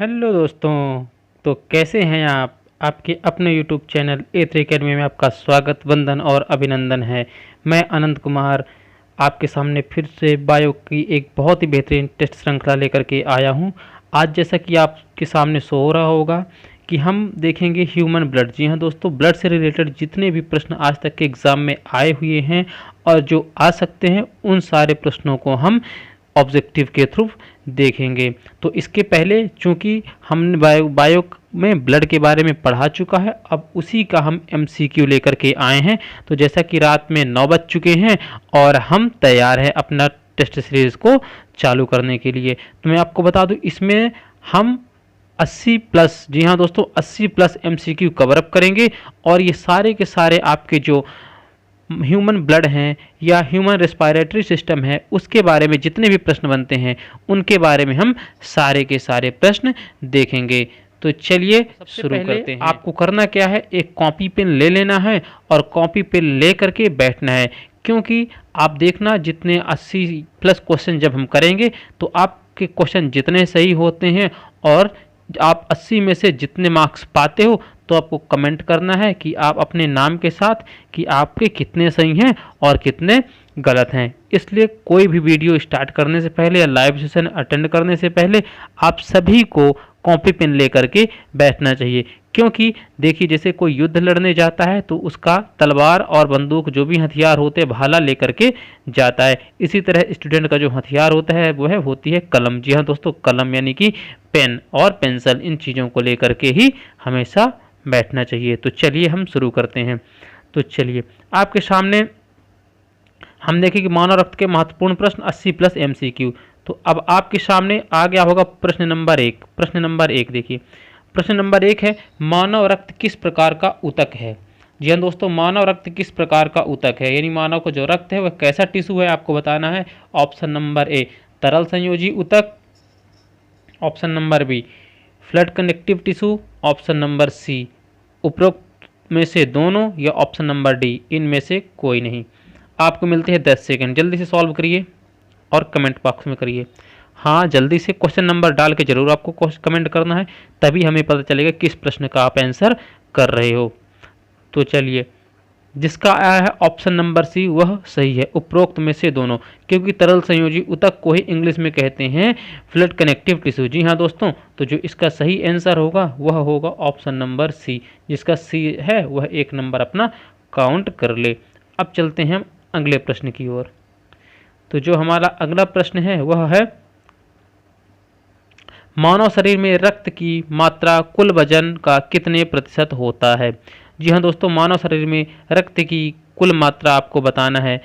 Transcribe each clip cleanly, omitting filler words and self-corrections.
Hello दोस्तों। तो कैसे हैं आप? आपके अपने यूट्यूब चैनल A3 अकेडमी में आपका स्वागत, वंदन और अभिनंदन है। मैं अनंत कुमार आपके सामने फिर से बायो की एक बहुत ही बेहतरीन टेस्ट श्रृंखला लेकर के आया हूं। आज जैसा कि आपके सामने शो हो रहा होगा कि हम देखेंगे ह्यूमन ब्लड। जी हाँ दोस्तों, ब्लड से रिलेटेड जितने भी प्रश्न आज तक के एग्ज़ाम में आए हुए हैं और जो आ सकते हैं, उन सारे प्रश्नों को हम ऑब्जेक्टिव के थ्रू देखेंगे। तो इसके पहले चूंकि हमने बायो में ब्लड के बारे में पढ़ा चुका है, अब उसी का हम MCQ लेकर के आए हैं। तो जैसा कि रात में 9 बज चुके हैं और हम तैयार हैं अपना टेस्ट सीरीज को चालू करने के लिए। तो मैं आपको बता दूं, इसमें हम 80 प्लस, जी हाँ दोस्तों, 80 प्लस MCQ कवर अप करेंगे और ये सारे के सारे आपके जो ह्यूमन ब्लड हैं या ह्यूमन रेस्पिरेटरी सिस्टम है, उसके बारे में जितने भी प्रश्न बनते हैं उनके बारे में हम सारे के सारे प्रश्न देखेंगे। तो चलिए शुरू करते हैं। आपको करना क्या है, एक कॉपी पेन ले लेना है और कॉपी पेन ले करके बैठना है, क्योंकि आप देखना जितने 80 प्लस क्वेश्चन जब हम करेंगे तो आपके क्वेश्चन जितने सही होते हैं और आप 80 में से जितने मार्क्स पाते हो तो आपको कमेंट करना है कि आप अपने नाम के साथ कि आपके कितने सही हैं और कितने गलत हैं। इसलिए कोई भी वीडियो स्टार्ट करने से पहले या लाइव सेशन अटेंड करने से पहले आप सभी को कॉपी पेन लेकर के बैठना चाहिए, क्योंकि देखिए जैसे कोई युद्ध लड़ने जाता है तो उसका तलवार और बंदूक जो भी हथियार होते हैं भाला लेकर के जाता है। इसी तरह स्टूडेंट का जो हथियार होता है वो होती है कलम। जी हाँ दोस्तों, कलम यानी कि पेन और पेंसिल, इन चीज़ों को लेकर के ही हमेशा बैठना चाहिए। तो चलिए हम शुरू करते हैं। तो चलिए आपके सामने हम देखें कि मानव रक्त के महत्वपूर्ण प्रश्न 80 प्लस MCQ। तो अब आपके सामने आ गया होगा प्रश्न नंबर 1। प्रश्न नंबर 1 देखिए, प्रश्न नंबर 1 है, मानव रक्त किस प्रकार का ऊतक है? जी हाँ दोस्तों, मानव रक्त किस प्रकार का ऊतक है, यानी मानव का जो रक्त है वह कैसा टिश्यू है, आपको बताना है। ऑप्शन नंबर ए तरल संयोजी ऊतक, option number B fluid connective tissue, option number C उपरोक्त में से दोनों, या ऑप्शन नंबर डी इनमें से कोई नहीं। आपको मिलते हैं 10 सेकंड, जल्दी से सॉल्व करिए और कमेंट बॉक्स में करिए। हाँ, जल्दी से क्वेश्चन नंबर डाल के जरूर आपको कमेंट करना है, तभी हमें पता चलेगा किस प्रश्न का आप आंसर कर रहे हो। तो चलिए, जिसका आया है ऑप्शन नंबर सी वह सही है, उपरोक्त में से दोनों, क्योंकि तरल संयोजी ऊतक को ही इंग्लिश में कहते हैं फ्लड कनेक्टिव टिश्यू। जी हाँ दोस्तों, तो जो इसका सही आंसर होगा वह होगा ऑप्शन नंबर सी। जिसका सी है वह 1 नंबर अपना काउंट कर ले। अब चलते हैं हम अगले प्रश्न की ओर। तो जो हमारा अगला प्रश्न है वह है, मानव शरीर में रक्त की मात्रा कुल वजन का कितने प्रतिशत होता है? जी हाँ दोस्तों, मानव शरीर में रक्त की कुल मात्रा आपको बताना है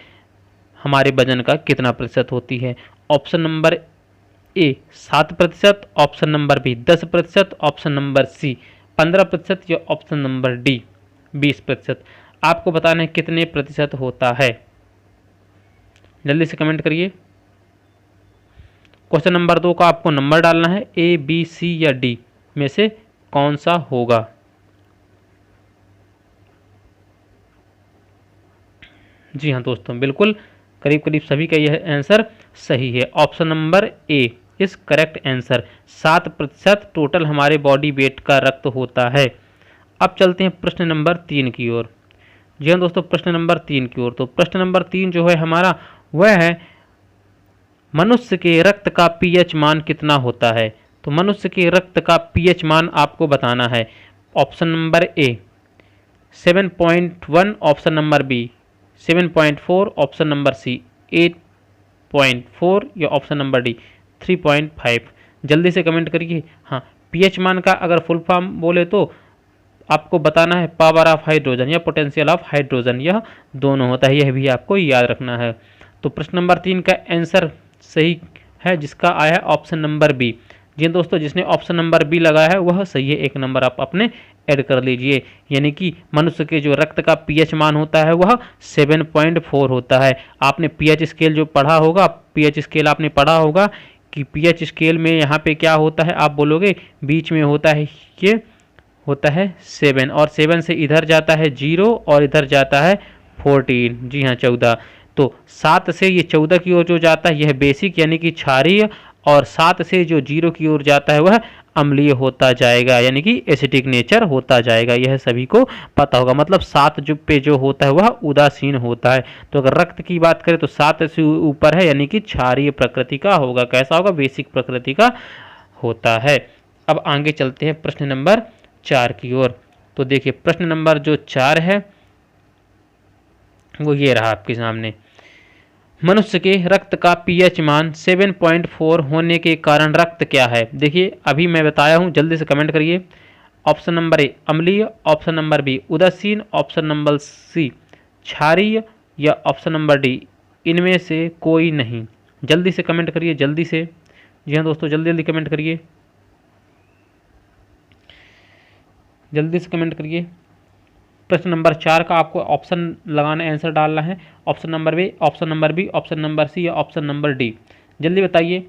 हमारे वजन का कितना प्रतिशत होती है। Option number A 7%, option number B 10%, option number C 15% या ऑप्शन नंबर डी 20%। आपको बताना है कितने प्रतिशत होता है, जल्दी से कमेंट करिए। क्वेश्चन नंबर 2 का आपको नंबर डालना है, ए बी सी या डी में से कौन सा होगा। जी हाँ दोस्तों, बिल्कुल करीब करीब सभी का यह आंसर सही है। Option number A is correct answer. 7% total हमारे बॉडी वेट का रक्त होता है। अब चलते हैं प्रश्न नंबर 3 की ओर। जी हाँ दोस्तों, प्रश्न नंबर 3 की ओर। तो प्रश्न नंबर 3 जो है हमारा वह है, मनुष्य के रक्त का pH मान कितना होता है? तो मनुष्य के रक्त का pH मान आपको बताना है। Option number A 7.1, option number B 7.4, option number C 8.4 या ऑप्शन नंबर डी 3.5। जल्दी से कमेंट करिए। हाँ, pH मान का अगर फुल फॉर्म बोले तो आपको बताना है पावर ऑफ हाइड्रोजन या पोटेंशियल ऑफ हाइड्रोजन, यह दोनों होता है, यह भी आपको याद रखना है। तो प्रश्न नंबर 3 का आंसर सही है, जिसका आया है ऑप्शन नंबर बी। जी दोस्तों, जिसने ऑप्शन नंबर बी लगाया है वह सही है, 1 नंबर आप अपने ऐड कर लीजिए। यानी कि मनुष्य के जो रक्त का pH मान होता है वह 7.4 होता है। आपने pH स्केल जो पढ़ा होगा, pH स्केल आपने पढ़ा होगा कि pH स्केल में यहाँ पे क्या होता है, आप बोलोगे बीच में होता है, ये होता है 7 और 7 से इधर जाता है 0 और इधर जाता है 14, जी हाँ 14। तो 7 से ये 14 की ओर जो जाता है यह बेसिक यानी कि क्षारीय, और 7 से जो 0 की ओर जाता है वह अम्लीय होता जाएगा, यानी कि एसिडिक नेचर होता जाएगा। यह सभी को पता होगा। मतलब 7 पे जो होता है वह उदासीन होता है। तो अगर रक्त की बात करें तो 7 से ऊपर है, यानी कि क्षारीय प्रकृति का होगा। कैसा होगा? बेसिक प्रकृति का होता है। अब आगे चलते हैं प्रश्न नंबर 4 की ओर। तो देखिए प्रश्न नंबर जो 4 है वो ये रहा आपके सामने। मनुष्य के रक्त का पीएच मान 7.4 होने के कारण रक्त क्या है? देखिए अभी मैं बताया हूं, जल्दी से कमेंट करिए। ऑप्शन नंबर ए अम्लीय, ऑप्शन नंबर बी उदासीन, ऑप्शन नंबर सी क्षारीय या ऑप्शन नंबर डी इनमें से कोई नहीं। जल्दी से कमेंट करिए, जल्दी से। जी हाँ दोस्तों, जल्दी जल्दी कमेंट करिए, जल्दी से कमेंट करिए। प्रश्न नंबर 4 का आपको ऑप्शन लगाना, आंसर डालना है। Option number A, option number B, option number C या ऑप्शन नंबर डी। जल्दी बताइए।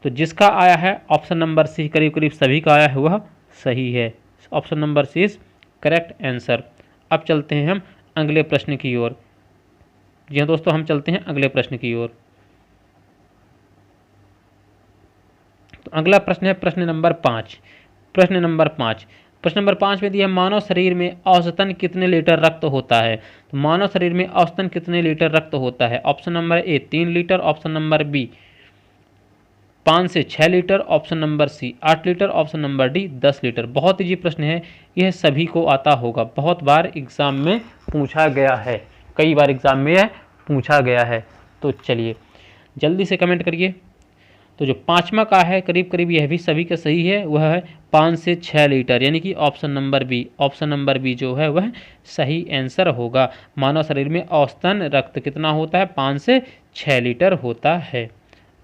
तो जिसका आया है ऑप्शन नंबर सी, करीब करीब सभी का आया है, वह सही है। Option number C is correct answer. अब चलते हैं हम अगले प्रश्न की ओर। जी हाँ दोस्तों, हम चलते हैं अगले प्रश्न की ओर। तो अगला प्रश्न है प्रश्न नंबर 5। प्रश्न नंबर 5 में दिया मानव शरीर में औसतन कितने लीटर रक्त होता है? तो मानव शरीर में औसतन कितने लीटर रक्त होता है? Option number A 3 litre, option number B 5 से 6 litre, option number C 8 litre, option number D 10 litre. बहुत इजी प्रश्न है, यह सभी को आता होगा, बहुत बार एग्जाम में पूछा गया है, कई बार एग्जाम में यह पूछा गया है। तो चलिए जल्दी से कमेंट करिए। तो जो 5वां का है करीब करीब यह भी सभी का सही है, वह है 5 से 6 लीटर, यानी कि option number B. Option number B जो है वह सही आंसर होगा। मानव शरीर में औसतन रक्त कितना होता है? 5 से 6 लीटर होता है।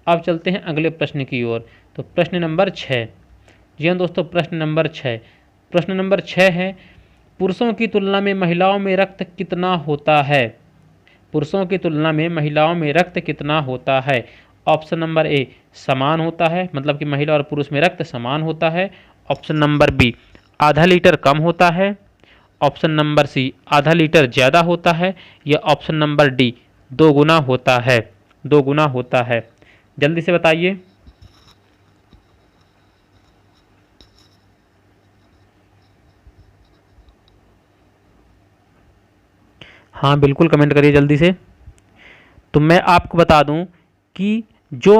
अब चलते हैं अगले प्रश्न की ओर। तो प्रश्न नंबर 6। जी हाँ दोस्तों, प्रश्न नंबर 6। प्रश्न नंबर 6 है पुरुषों की तुलना में महिलाओं में रक्त कितना होता है? पुरुषों की तुलना में महिलाओं में रक्त कितना होता है? ऑप्शन नंबर ए समान होता है, मतलब कि महिला और पुरुष में रक्त समान होता है। ऑप्शन नंबर बी आधा लीटर कम होता है। ऑप्शन नंबर सी आधा लीटर ज़्यादा होता है। या ऑप्शन नंबर डी 2 गुना होता है। 2 गुना होता है। जल्दी से बताइए। हाँ बिल्कुल कमेंट करिए जल्दी से। तो मैं आपको बता दूं कि जो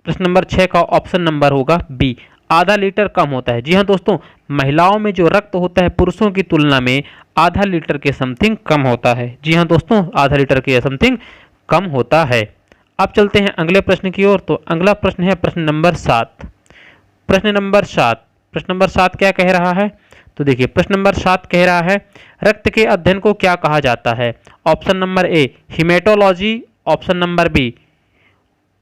प्रश्न नंबर 6 का ऑप्शन नंबर होगा बी, आधा लीटर कम होता है। जी हाँ दोस्तों, महिलाओं में जो रक्त होता है पुरुषों की तुलना में आधा लीटर के समथिंग कम होता है। जी हाँ दोस्तों, आधा लीटर के समथिंग कम होता है। अब चलते हैं अगले प्रश्न की ओर। तो अगला प्रश्न है प्रश्न नंबर 7। प्रश्न नंबर 7 क्या कह रहा है? तो देखिए प्रश्न नंबर 7 कह रहा है रक्त के अध्ययन को क्या कहा जाता है? Option number A hematology, option number B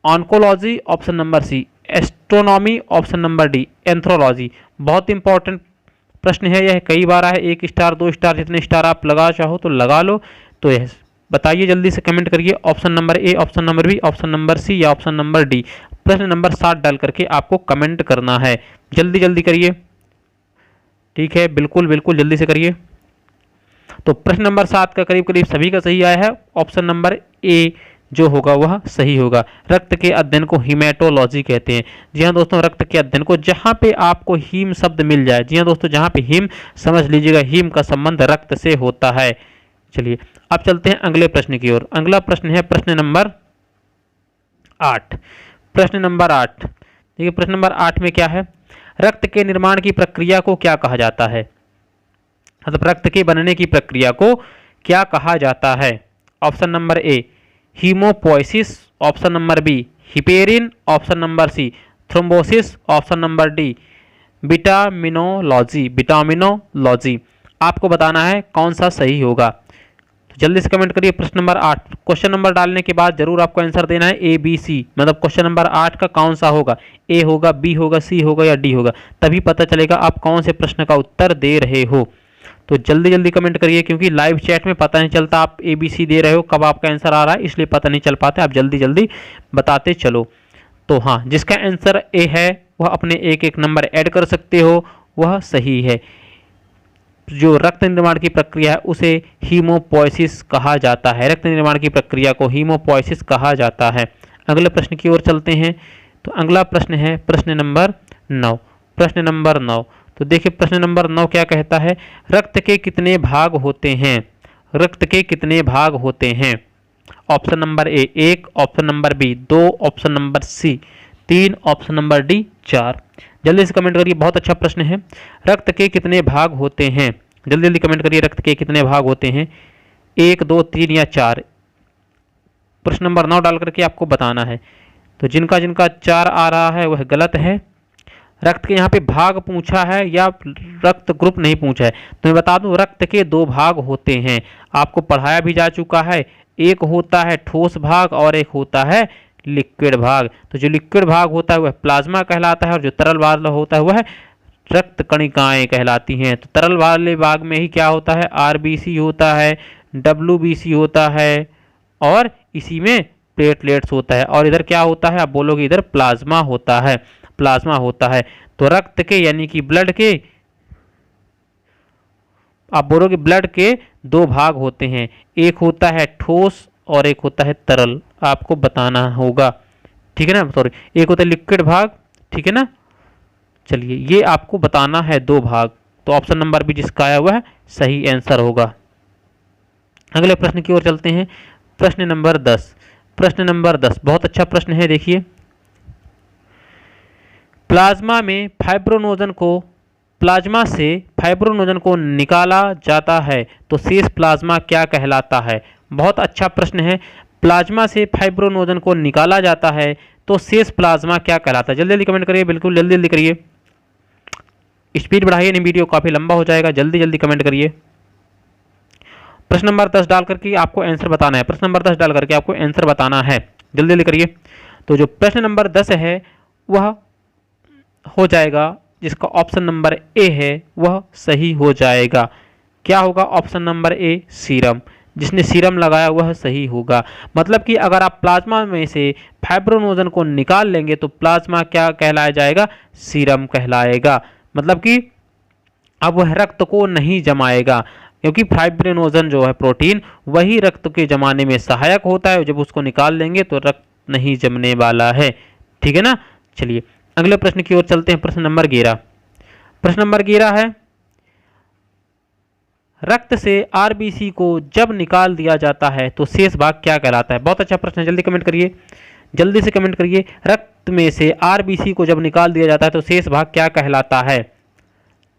oncology, option number C astronomy, option number D anthrology. बहुत इंपॉर्टेंट प्रश्न है यह, कई बार है। 1 स्टार 2 स्टार जितने स्टार आप लगा चाहो तो लगा लो। तो यह बताइए, जल्दी से कमेंट करिए। Option number A, option number B, option number C या ऑप्शन नंबर डी। प्रश्न नंबर 7 डाल करके आपको कमेंट करना है। जल्दी जल्दी करिए, ठीक है, बिल्कुल बिल्कुल जल्दी से करिए। तो प्रश्न नंबर 7 का करीब करीब सभी का सही आया है। ऑप्शन नंबर ए जो होगा वह सही होगा। रक्त के अध्ययन को हीमेटोलॉजी कहते हैं। जी हाँ दोस्तों, रक्त के अध्ययन को, जहाँ पे आपको हीम शब्द मिल जाए, जी हाँ दोस्तों, जहाँ पे हीम, समझ लीजिएगा हीम का संबंध रक्त से होता है। चलिए अब चलते हैं अगले प्रश्न की ओर। अगला प्रश्न है प्रश्न नंबर 8। प्रश्न नंबर 8 देखिए, प्रश्न नंबर 8 में क्या है? रक्त के निर्माण की प्रक्रिया को क्या कहा जाता है? मतलब रक्त के बनने की प्रक्रिया को क्या कहा जाता है? Option number A hemopoiesis, option number B heparin, option number C thrombosis, option number D vitaminology. आपको बताना है कौन सा सही होगा। तो जल्दी से कमेंट करिए। प्रश्न नंबर 8 क्वेश्चन नंबर डालने के बाद जरूर आपको आंसर देना है ए बी सी, मतलब क्वेश्चन नंबर 8 का कौन सा होगा, ए होगा, बी होगा, सी होगा या डी होगा, तभी पता चलेगा आप कौन से प्रश्न का उत्तर दे रहे हो। तो जल्दी जल्दी कमेंट करिए, क्योंकि लाइव चैट में पता नहीं चलता आप ए बी सी दे रहे हो, कब आपका आंसर आ रहा है, इसलिए पता नहीं चल पाता। आप जल्दी जल्दी बताते चलो। तो हाँ, जिसका आंसर ए है वह अपने एक एक नंबर ऐड कर सकते हो, वह सही है। जो रक्त निर्माण की प्रक्रिया है उसे हीमोपोइसिस कहा जाता है। रक्त निर्माण की प्रक्रिया को हीमोपोइसिस कहा जाता है। अगले प्रश्न की ओर चलते हैं। तो अगला प्रश्न है प्रश्न नंबर 9। प्रश्न नंबर 9, तो देखिए प्रश्न नंबर 9 क्या कहता है, रक्त के कितने भाग होते हैं? रक्त के कितने भाग होते हैं? Option number A 1, option number B 2, option number C 3, option number D 4। जल्दी से कमेंट करिए, बहुत अच्छा प्रश्न है। रक्त के कितने भाग होते हैं? जल्दी जल्दी कमेंट करिए, रक्त के कितने भाग होते हैं? 1, 2, 3 या 4? प्रश्न नंबर 9 डाल करके आपको बताना है। तो जिनका जिनका 4 आ रहा है वह गलत है। रक्त के यहाँ पे भाग पूछा है या रक्त ग्रुप नहीं पूछा है। तो मैं बता दूं, रक्त के 2 भाग होते हैं, आपको पढ़ाया भी जा चुका है। एक होता है ठोस भाग और एक होता है लिक्विड भाग। तो जो लिक्विड भाग होता है वह प्लाज्मा कहलाता है और जो तरल भाग होता है वह रक्त कणिकाएं कहलाती हैं। तो तरल वाले भाग में ही क्या होता है, आरबीसी होता है, डब्ल्यूबीसी होता है और इसी में प्लेटलेट्स होता है। और इधर क्या होता है, आप बोलोगे इधर प्लाज्मा होता है, प्लाज्मा होता है। तो रक्त के यानी कि ब्लड के, आप बोलोगे ब्लड के 2 भाग होते हैं, एक होता है ठोस और एक होता है तरल, आपको बताना होगा, ठीक है ना। सॉरी, एक होता है लिक्विड भाग, ठीक है ना। चलिए ये आपको बताना है 2 भाग। तो ऑप्शन नंबर बी जिसका आया वह सही आंसर होगा। अगले प्रश्न की ओर चलते हैं। प्रश्न नंबर 10। प्रश्न नंबर 10 बहुत अच्छा प्रश्न है, देखिए। प्लाज्मा से फाइब्रोनोजन को निकाला जाता है तो शेष प्लाज्मा क्या कहलाता है? बहुत अच्छा प्रश्न है। प्लाज्मा से फाइब्रोनोजन को निकाला जाता है तो शेष प्लाज्मा क्या कहलाता है? जल्दी जल्दी कमेंट करिए, बिल्कुल जल्दी जल्दी करिए, स्पीड बढ़ाइए, नहीं वीडियो काफ़ी लंबा हो जाएगा। जल्दी जल्दी कमेंट करिए। प्रश्न नंबर 10 डाल करके आपको आंसर बताना है। प्रश्न नंबर 10 डाल करके आपको आंसर बताना है, जल्दी जल्दी करिए। तो जो प्रश्न नंबर 10 है वह हो जाएगा, जिसका ऑप्शन नंबर ए है वह सही हो जाएगा। क्या होगा? Option number A serum. जिसने सीरम लगाया वह सही होगा। मतलब कि अगर आप प्लाज्मा में से फाइब्रोनोजन को निकाल लेंगे तो प्लाज्मा क्या कहलाया जाएगा? सीरम कहलाएगा। मतलब कि अब वह रक्त को नहीं जमाएगा, क्योंकि फाइब्रोनोजन जो है प्रोटीन वही रक्त के जमाने में सहायक होता है। जब उसको निकाल देंगे तो रक्त नहीं जमने वाला है, ठीक है ना। चलिए अगले प्रश्न की ओर चलते हैं। प्रश्न नंबर 11। प्रश्न नंबर 11 है, रक्त से आरबीसी को जब निकाल दिया जाता है तो शेष भाग क्या कहलाता है? बहुत अच्छा प्रश्न है, जल्दी कमेंट करिए, जल्दी से कमेंट करिए। रक्त में से आरबीसी को जब निकाल दिया जाता है तो शेष भाग क्या कहलाता है?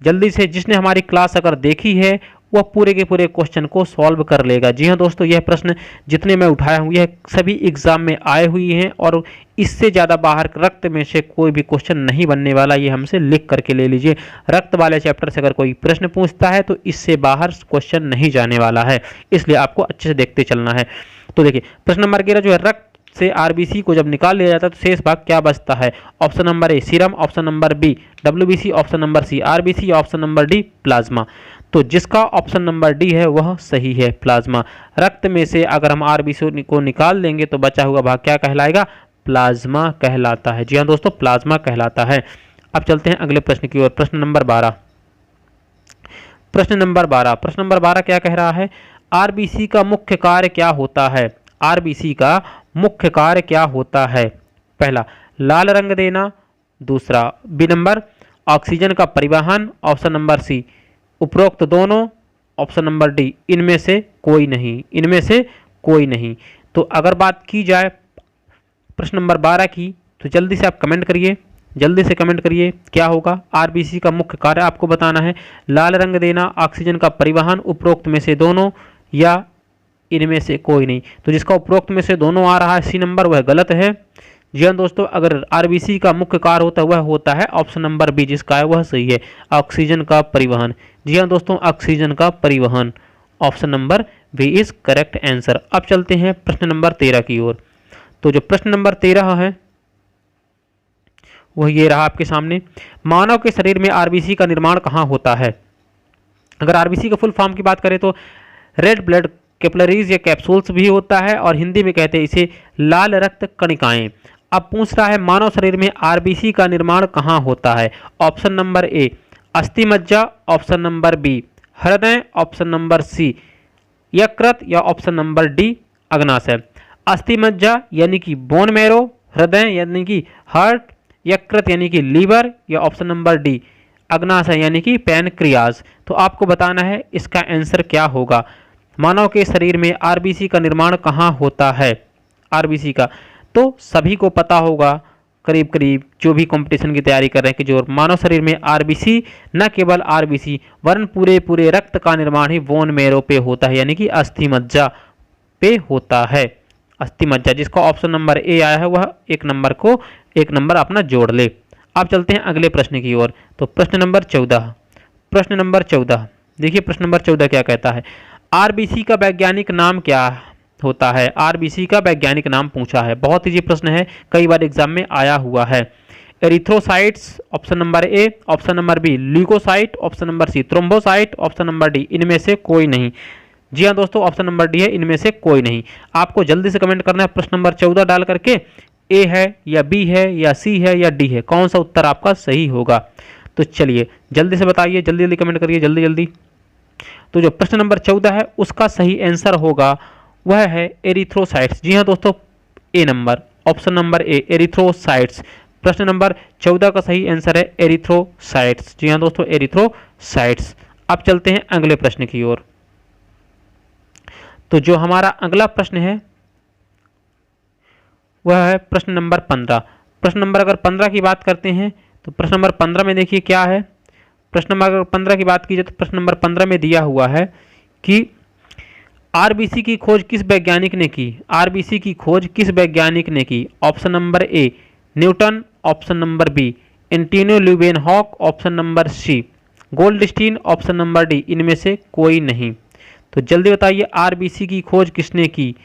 जल्दी से, जिसने हमारी क्लास अगर देखी है वह पूरे के पूरे क्वेश्चन को सॉल्व कर लेगा। जी हाँ दोस्तों, यह प्रश्न जितने मैं उठाया हूँ यह सभी एग्जाम में आए हुए हैं और इससे ज़्यादा बाहर रक्त में से कोई भी क्वेश्चन नहीं बनने वाला, ये हमसे लिख करके ले लीजिए। रक्त वाले चैप्टर से अगर कोई प्रश्न पूछता है तो इससे बाहर क्वेश्चन नहीं जाने वाला है, इसलिए आपको अच्छे से देखते चलना है। तो देखिए प्रश्न नंबर 11 जो है, रक्त से आरबीसी को जब निकाल लिया जाता है तो शेष भाग क्या बचता है? Option number A serum, option number B WBC, option number C RBC, option number D plasma. तो जिसका ऑप्शन नंबर डी है वह सही है, प्लाज्मा। रक्त में से अगर हम आरबीसी को निकाल देंगे तो बचा हुआ भाग क्या कहलाएगा? प्लाज्मा कहलाता है। जी हाँ दोस्तों, प्लाज्मा कहलाता है। अब चलते हैं अगले प्रश्न की ओर। प्रश्न नंबर 12। प्रश्न नंबर 12। प्रश्न नंबर 12 क्या कह रहा है? आरबीसी का मुख्य कार्य क्या होता है? आरबीसी का मुख्य कार्य क्या होता है? पहला लाल रंग देना, दूसरा बी नंबर ऑक्सीजन का परिवहन, ऑप्शन नंबर सी उपरोक्त दोनों, ऑप्शन नंबर डी इनमें से कोई नहीं, इनमें से कोई नहीं। तो अगर बात की जाए प्रश्न नंबर 12 की तो जल्दी से आप कमेंट करिए, जल्दी से कमेंट करिए क्या होगा? आरबीसी का मुख्य कार्य आपको बताना है। लाल रंग देना, ऑक्सीजन का परिवहन, उपरोक्त में से दोनों या इनमें से कोई नहीं। तो जिसका उपरोक्त में से दोनों आ रहा है सी नंबर, वह गलत है। जी हाँ दोस्तों, अगर आरबीसी का मुख्य कार्य होता है वह होता है ऑप्शन नंबर बी, जिसका है वह सही है, ऑक्सीजन का परिवहन। जी हाँ दोस्तों, ऑक्सीजन का परिवहन, option number B is correct answer. अब चलते हैं प्रश्न नंबर 13 की ओर। तो जो प्रश्न नंबर 13 है वह ये रहा आपके सामने। मानव के शरीर में आरबीसी का निर्माण कहाँ होता है? अगर आरबीसी का फुल फॉर्म की बात करें तो रेड ब्लड कैपिलरीज या कैप्सूल्स भी होता है और हिंदी में कहते हैं इसे लाल रक्त कणिकाएं। अब पूछ रहा है मानव शरीर में आरबीसी का निर्माण कहाँ होता है? ऑप्शन नंबर ए अस्थि मज्जा, ऑप्शन नंबर बी हृदय, ऑप्शन नंबर सी यकृत या ऑप्शन नंबर डी अग्नाशय। अस्थि मज्जा यानी कि बोन मैरो, हृदय यानी कि हार्ट, यकृत यानी कि लीवर, या ऑप्शन नंबर डी अग्नाशय यानी कि पैनक्रियाज। तो आपको बताना है इसका आंसर क्या होगा। मानव के शरीर में आरबीसी का निर्माण कहाँ होता है? आरबीसी का तो सभी को पता होगा, करीब करीब जो भी कंपटीशन की तैयारी कर रहे हैं, कि जो मानव शरीर में आरबीसी, न केवल आरबीसी वरन पूरे पूरे रक्त का निर्माण ही बोन मैरो पे होता है, यानी कि अस्थि मज्जा पे होता है। अस्थि मज्जा जिसका ऑप्शन नंबर ए आया है वह एक नंबर अपना जोड़ ले। अब चलते हैं अगले प्रश्न की ओर। तो प्रश्न नंबर 14 देखिए प्रश्न नंबर 14 क्या कहता है। आरबीसी का वैज्ञानिक नाम क्या होता है? आरबीसी का वैज्ञानिक नाम पूछा है, बहुत इजी प्रश्न है, कई बार एग्जाम में आया हुआ है। Erythrocytes option number A, option number B leucocyte, option number C thrombocyte, option number D इनमें से कोई नहीं। जी हाँ दोस्तों, ऑप्शन नंबर डी है इनमें से कोई नहीं। आपको जल्दी से कमेंट करना है प्रश्न नंबर 14 डाल करके, ए है या बी है या सी है या डी है, कौन सा उत्तर आपका सही होगा। तो चलिए जल्दी से बताइए, जल्दी जल्दी कमेंट करिए, जल्दी जल्दी। तो जो प्रश्न नंबर 14 है उसका सही आंसर होगा वह है एरिथ्रोसाइट्स। जी हाँ दोस्तों, A number, option number A erythrocytes. प्रश्न नंबर 14 का सही आंसर है एरिथ्रोसाइट्स। जी हाँ दोस्तों, एरिथ्रोसाइट्स। अब चलते हैं अगले प्रश्न की ओर। तो जो हमारा अगला प्रश्न है वह है प्रश्न नंबर 15। प्रश्न नंबर अगर 15 की बात करते हैं तो प्रश्न नंबर 15 में देखिए क्या है। प्रश्न नंबर अगर 15 की बात की जाए तो प्रश्न नंबर 15 में दिया हुआ है कि आरबीसी की खोज किस वैज्ञानिक ने की? आरबीसी की खोज किस वैज्ञानिक ने की? Option number A Newton, option number B Antonio Leeuwenhoek, option number C Goldstein, option number D इनमें से कोई नहीं। तो जल्दी बताइए आरबीसी की खोज किसने की?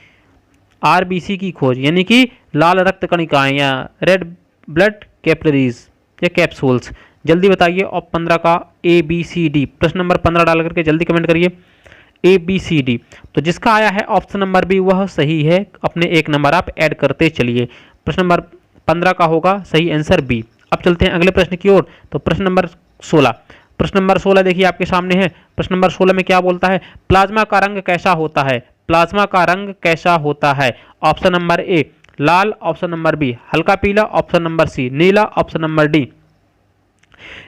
आरबीसी की खोज यानी कि लाल रक्त कणिकाएं या रेड ब्लड कैपिलरीज या कैप्सूल्स। जल्दी बताइए और 15 का ए बी सी डी। प्रश्न नंबर 15 डाल करके जल्दी कमेंट करिए ए बी सी डी। तो जिसका आया है ऑप्शन नंबर बी वह सही है, अपने एक नंबर आप ऐड करते चलिए। प्रश्न नंबर 15 का होगा सही आंसर बी। अब चलते हैं अगले प्रश्न की ओर। तो प्रश्न नंबर 16। प्रश्न नंबर 16 देखिए आपके सामने है। प्रश्न नंबर 16 में क्या बोलता है? प्लाज्मा का रंग कैसा होता है? प्लाज्मा का रंग कैसा होता है? ऑप्शन नंबर ए लाल, ऑप्शन नंबर बी हल्का पीला, ऑप्शन नंबर सी नीला, ऑप्शन नंबर डी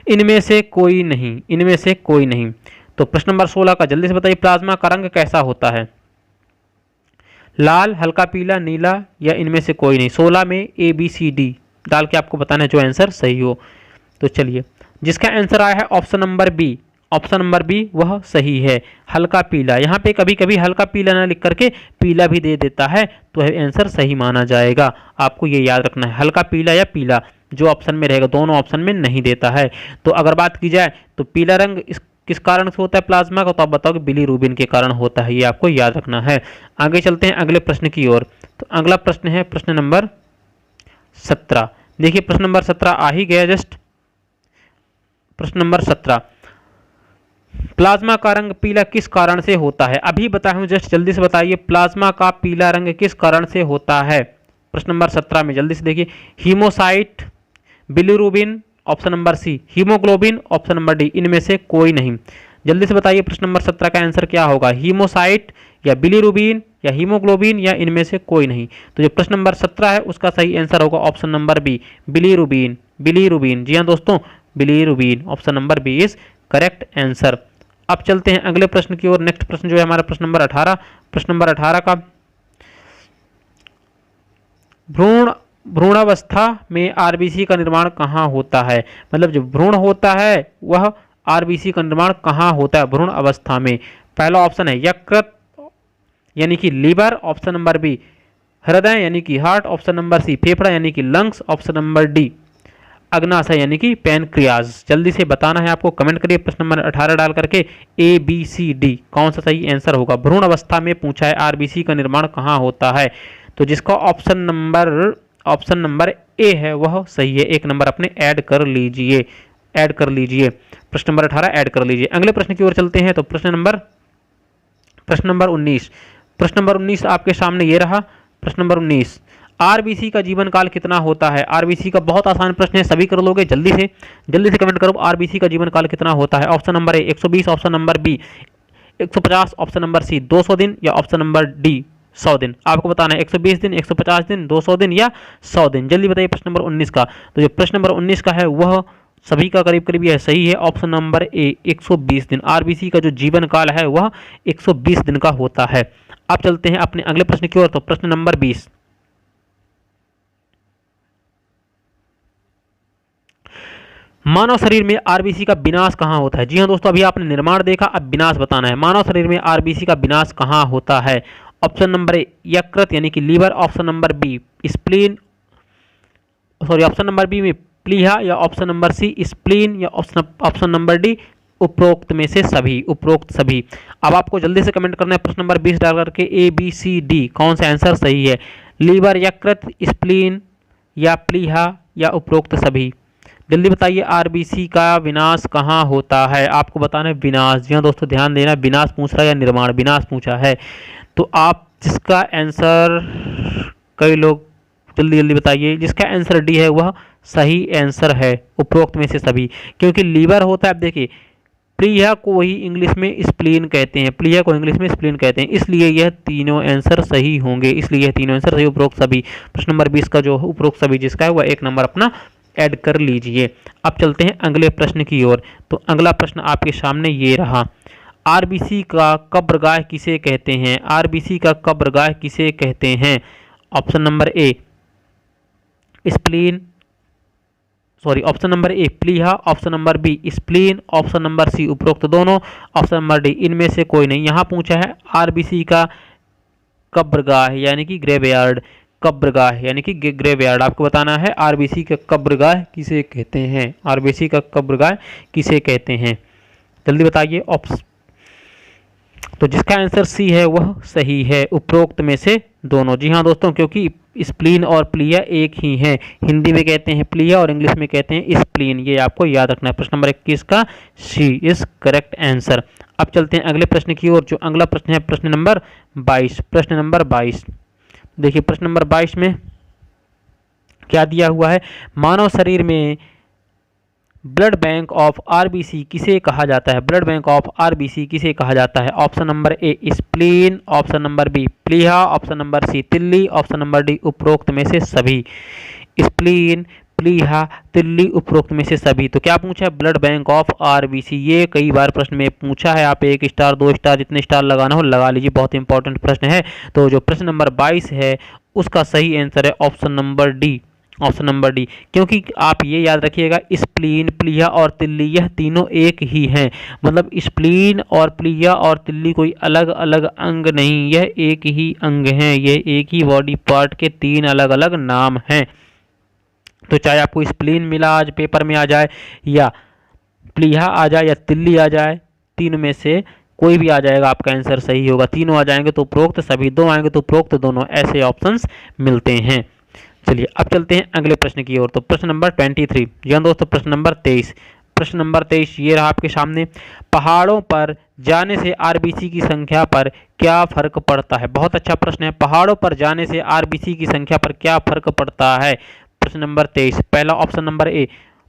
इनमें से कोई नहीं, इनमें से कोई नहीं। तो प्रश्न नंबर 16 का जल्दी से बताइए प्लाज्मा का रंग कैसा होता है? लाल, हल्का पीला, नीला या इनमें से कोई नहीं। 16 में ए बी सी डी डाल के आपको बताना है जो आंसर सही हो। तो चलिए जिसका आंसर आया है option number B, option number B वह सही है, हल्का पीला। यहाँ पे कभी कभी हल्का पीला ना लिख करके पीला भी दे देता है तो आंसर सही माना जाएगा। आपको ये याद रखना है, हल्का पीला या पीला जो ऑप्शन में रहेगा, दोनों ऑप्शन में नहीं देता है। तो अगर बात की जाए तो पीला रंग किस कारण से होता है प्लाज्मा का, तो आप बताओ कि बिलीरुबिन के कारण होता है, ये आपको याद रखना है। आगे चलते हैं अगले प्रश्न की ओर। तो अगला प्रश्न है प्रश्न नंबर 17। देखिए प्रश्न नंबर 17 आ ही गया जस्ट। प्रश्न नंबर 17 प्लाज्मा का रंग पीला किस कारण से होता है? अभी बताया हूं जस्ट, जल्दी से बताइए प्लाज्मा का पीला रंग किस कारण से होता है? प्रश्न नंबर 17 में जल्दी से देखिए hemocyte, bilirubin, option number C haemoglobin, option number D इनमें से कोई नहीं। जल्दी से बताइए प्रश्न नंबर 17 का आंसर क्या होगा? हीमोसाइट या बिलीरुबिन या हीमोग्लोबिन या इनमें से कोई नहीं। तो जो प्रश्न नंबर 17 है उसका सही आंसर होगा option number B bilirubin. Bilirubin, जी हाँ दोस्तों bilirubin, option number B is correct answer. अब चलते हैं अगले प्रश्न की ओर। नेक्स्ट प्रश्न जो है हमारा प्रश्न नंबर 18। प्रश्न नंबर 18 का भ्रूणावस्था में आरबीसी का निर्माण कहाँ होता है? मतलब जो भ्रूण होता है वह आरबीसी का निर्माण कहाँ होता है भ्रूण अवस्था में? पहला ऑप्शन है यकृत यानी कि लीवर, ऑप्शन नंबर बी हृदय यानी कि हार्ट, ऑप्शन नंबर सी फेफड़ा यानी कि लंग्स, ऑप्शन नंबर डी अग्नाशय यानी कि पैनक्रियाज। जल्दी से बताना है आपको, कमेंट करिए प्रश्न नंबर 18 डाल करके ए बी सी डी कौन सा सही आंसर होगा। भ्रूण अवस्था में पूछा है आरबीसी का निर्माण कहाँ होता है, तो जिसका ऑप्शन नंबर ए है वह सही है। एक नंबर अपने ऐड कर लीजिए, ऐड कर लीजिए। प्रश्न नंबर 18 ऐड कर लीजिए। अगले प्रश्न की ओर चलते हैं। तो प्रश्न नंबर 19। प्रश्न नंबर 19 आपके सामने ये रहा। प्रश्न नंबर 19 आरबीसी का जीवन काल कितना होता है? आरबीसी का बहुत आसान प्रश्न है, सभी कर लोगे। जल्दी से कमेंट करो आरबीसी का जीवन काल कितना होता है। Option number A 120, option number B 150, option number C 200 दिन या ऑप्शन नंबर डी 100 दिन। आपको बताना है 120 दिन, 150 दिन, 200 दिन या 100 दिन। जल्दी बताइए प्रश्न नंबर 19 का। तो जो प्रश्न नंबर 19 का है वह सभी का करीब करीब यह सही है। ऑप्शन नंबर ए 120 दिन। आरबीसी का जो जीवन काल है वह 120 दिन का होता है। अब चलते हैं अपने अगले प्रश्न की ओर। तो प्रश्न नंबर 20, मानव शरीर में आरबीसी का विनाश कहाँ होता है? जी हाँ दोस्तों, अभी आपने निर्माण देखा, अब विनाश बताना है। मानव शरीर में आरबीसी का विनाश कहाँ होता है? ऑप्शन नंबर ए यकृत यानी कि liver, option number B spleen, sorry option number B में प्लीहा, या ऑप्शन नंबर सी स्प्लीन, या ऑप्शन नंबर डी उपरोक्त में से सभी, उपरोक्त सभी। अब आपको जल्दी से कमेंट करना है प्रश्न नंबर 20 डाल करके ए बी सी डी कौन सा आंसर सही है। लीवर, यकृत, स्प्लीन या प्लीहा या उपरोक्त सभी। जल्दी बताइए आरबीसी का विनाश कहाँ होता है? आपको बताना है विनाश। जी हाँ दोस्तों, ध्यान देना, विनाश पूछ रहा है या निर्माण? विनाश पूछा है। तो आप जिसका आंसर, कई लोग जल्दी जल्दी बताइए, जिसका आंसर डी है वह सही आंसर है, उपरोक्त में से सभी। क्योंकि लीवर होता है, आप देखिए प्लीहा को ही इंग्लिश में स्प्लीन कहते हैं, प्लीहा को इंग्लिश में स्प्लीन कहते हैं, इसलिए यह तीनों आंसर सही होंगे, इसलिए यह तीनों आंसर सही, उपरोक्त सभी। प्रश्न नंबर 20 का जो उपरोक्त सभी जिसका है वह 1 नंबर अपना ऐड कर लीजिए। अब चलते हैं अगले प्रश्न की ओर। तो अगला प्रश्न आपके सामने ये रहा, आरबीसी का कब्रगाह किसे कहते हैं? आरबीसी का कब्रगाह किसे कहते हैं? Option number A spleen, sorry option number A प्लीहा, option number B spleen, option number C उपरोक्त दोनों, ऑप्शन नंबर डी इनमें से कोई नहीं। यहाँ पूछा है आरबीसी का कब्रगाह यानी कि ग्रेवयार्ड, कब्रगाह यानी कि ग्रेवयार्ड। आपको बताना है आरबीसी का कब्रगाह किसे कहते हैं? आरबीसी का कब्रगाह किसे कहते हैं? जल्दी बताइए। ऑप्शन, तो जिसका आंसर सी है वह सही है, उपरोक्त में से दोनों। जी हाँ दोस्तों, क्योंकि स्प्लीन और प्लिया एक ही हैं। हिंदी में कहते हैं प्लिया और इंग्लिश में कहते हैं स्प्लीन, ये आपको याद रखना है। प्रश्न नंबर 21 का सी इज करेक्ट आंसर। अब चलते हैं अगले प्रश्न की ओर। जो अगला प्रश्न है प्रश्न नंबर 22। प्रश्न नंबर 22 देखिए, प्रश्न नंबर 22 में क्या दिया हुआ है? मानव शरीर में ब्लड बैंक ऑफ आरबीसी किसे कहा जाता है? ब्लड बैंक ऑफ आरबीसी किसे कहा जाता है? Option number A spleen, option number B प्लीहा, ऑप्शन नंबर सी तिल्ली, ऑप्शन नंबर डी उपरोक्त में से सभी। स्प्लीन, प्लीहा, तिल्ली, उपरोक्त में से सभी। तो क्या पूछा है? Blood bank of RBC. ये कई बार प्रश्न में पूछा है, आप 1 स्टार 2 स्टार जितने स्टार लगाना हो लगा लीजिए, बहुत इंपॉर्टेंट प्रश्न है। तो जो प्रश्न नंबर 22 है उसका सही आंसर है option number D, option number D. क्योंकि आप ये याद रखिएगा स्प्लीन, प्लीहा और तिल्ली यह तीनों एक ही हैं, मतलब स्प्लीन और प्लीहा और तिल्ली कोई अलग अलग अंग नहीं, यह एक ही अंग हैं, यह एक ही बॉडी पार्ट के 3 अलग अलग नाम हैं। तो चाहे आपको स्प्लीन मिला आज पेपर में आ जाए, या प्लीहा आ जाए, या तिल्ली आ जाए, तीन में से कोई भी आ जाएगा, आपका आंसर सही होगा। तीनों आ जाएंगे तो उपरोक्त सभी, 2 आएंगे तो उपरोक्त दोनों, ऐसे ऑप्शंस मिलते हैं। चलिए अब चलते हैं अगले प्रश्न की ओर। तो प्रश्न नंबर 23, जी दोस्तों प्रश्न नंबर 23। प्रश्न नंबर 23 ये रहा आपके सामने, पहाड़ों पर जाने से आरबीसी की संख्या पर क्या फर्क पड़ता है? बहुत अच्छा प्रश्न है। पहाड़ों पर जाने से आरबीसी की संख्या पर क्या फर्क पड़ता है? प्रश्न नंबर 23, पहला ऑप्शन नंबर ए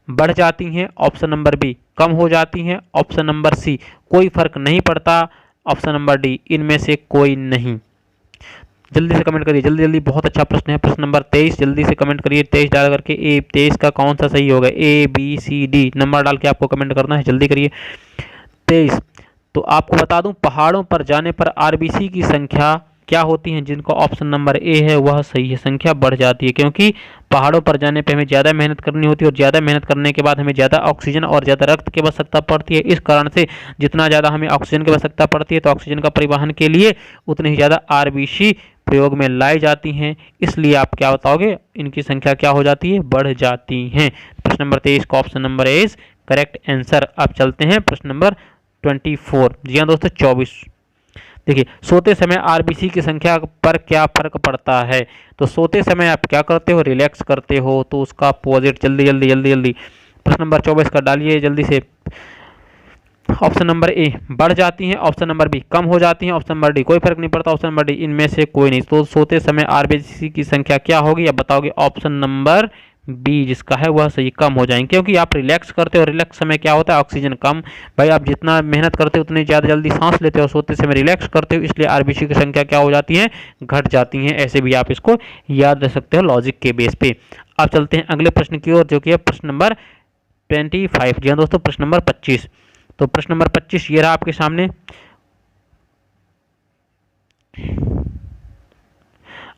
बढ़ जाती हैं, ऑप्शन नंबर बी कम हो जाती हैं, ऑप्शन नंबर सी कोई फर्क नहीं पड़ता, ऑप्शन नंबर डी इनमें से कोई नहीं। जल्दी से कमेंट करिए, जल्दी जल्दी, बहुत अच्छा प्रश्न है। प्रश्न नंबर 23 जल्दी से कमेंट करिए, 23 डाल करके। ए 23 का कौन सा सही होगा? A B C D number डाल के आपको कमेंट करना है, जल्दी करिए। 23। तो आपको बता दूं, पहाड़ों पर जाने पर आरबीसी की संख्या क्या होती है? जिनका ऑप्शन नंबर ए है वह सही है, संख्या बढ़ जाती है। क्योंकि पहाड़ों पर जाने पर हमें ज़्यादा मेहनत करनी होती है, और ज़्यादा मेहनत करने के बाद हमें ज़्यादा ऑक्सीजन और ज़्यादा रक्त की आवश्यकता पड़ती है। इस कारण से जितना ज़्यादा हमें ऑक्सीजन की आवश्यकता पड़ती है, तो ऑक्सीजन का परिवहन के लिए उतनी ही ज़्यादा आरबीसी प्रयोग में लाई जाती हैं। इसलिए आप क्या बताओगे? इनकी संख्या क्या हो जाती है? बढ़ जाती हैं। प्रश्न नंबर 23 का option number A is correct answer. अब चलते हैं प्रश्न नंबर 24। जी हाँ दोस्तों 24। देखिए, सोते समय आरबीसी की संख्या पर क्या फर्क पड़ता है? तो सोते समय आप क्या करते हो? रिलैक्स करते हो, तो उसका अपोजिट। जल्दी जल्दी जल्दी जल्दी प्रश्न नंबर 24 का डालिए जल्दी से। ऑप्शन नंबर ए बढ़ जाती हैं, ऑप्शन नंबर बी कम हो जाती हैं, ऑप्शन नंबर डी कोई फर्क नहीं पड़ता, ऑप्शन नंबर डी इनमें से कोई नहीं। तो सोते समय आरबीसी की संख्या क्या होगी? अब बताओगे ऑप्शन नंबर बी जिसका है वह सही, कम हो जाएंगे, क्योंकि आप रिलैक्स करते हो, रिलैक्स समय क्या होता है ऑक्सीजन कम। भाई आप जितना मेहनत करते हो उतनी ज़्यादा जल्दी सांस लेते हो, सोते समय रिलैक्स करते हो, इसलिए आरबीसी की संख्या क्या हो जाती है, घट जाती है। ऐसे भी आप इसको याद रख सकते हो लॉजिक के बेस पे। अब चलते हैं अगले प्रश्न की ओर, जो कि है प्रश्न नंबर 25। जी हाँ दोस्तों, प्रश्न नंबर 25। तो प्रश्न नंबर 25 ये रहा आपके सामने।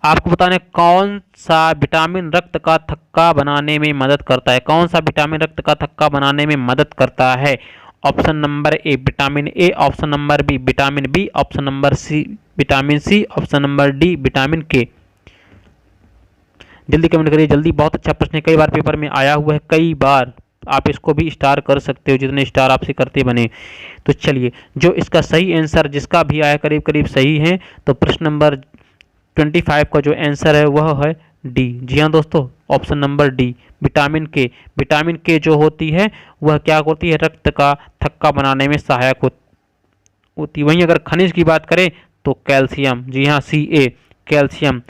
आपको बताना है कौन सा विटामिन रक्त का थक्का बनाने में मदद करता है, कौन सा विटामिन रक्त का थक्का बनाने में मदद करता है। Option number A vitamin A, option number B vitamin B, option number C vitamin C, option number D vitamin K. जल्दी कमेंट करिए जल्दी, बहुत अच्छा प्रश्न है, कई बार पेपर में आया हुआ है, कई बार। आप इसको भी स्टार कर सकते हो, जितने स्टार आपसे करते बने। तो चलिए, जो इसका सही आंसर जिसका भी आया करीब करीब सही है, तो प्रश्न नंबर 25 का जो आंसर है वह है डी। जी हाँ दोस्तों, ऑप्शन नंबर डी विटामिन के। विटामिन के जो होती है वह क्या होती है, रक्त का थक्का बनाने में सहायक होती है। वहीं अगर खनिज की बात करें तो कैल्शियम, जी हाँ सी ए कैल्शियम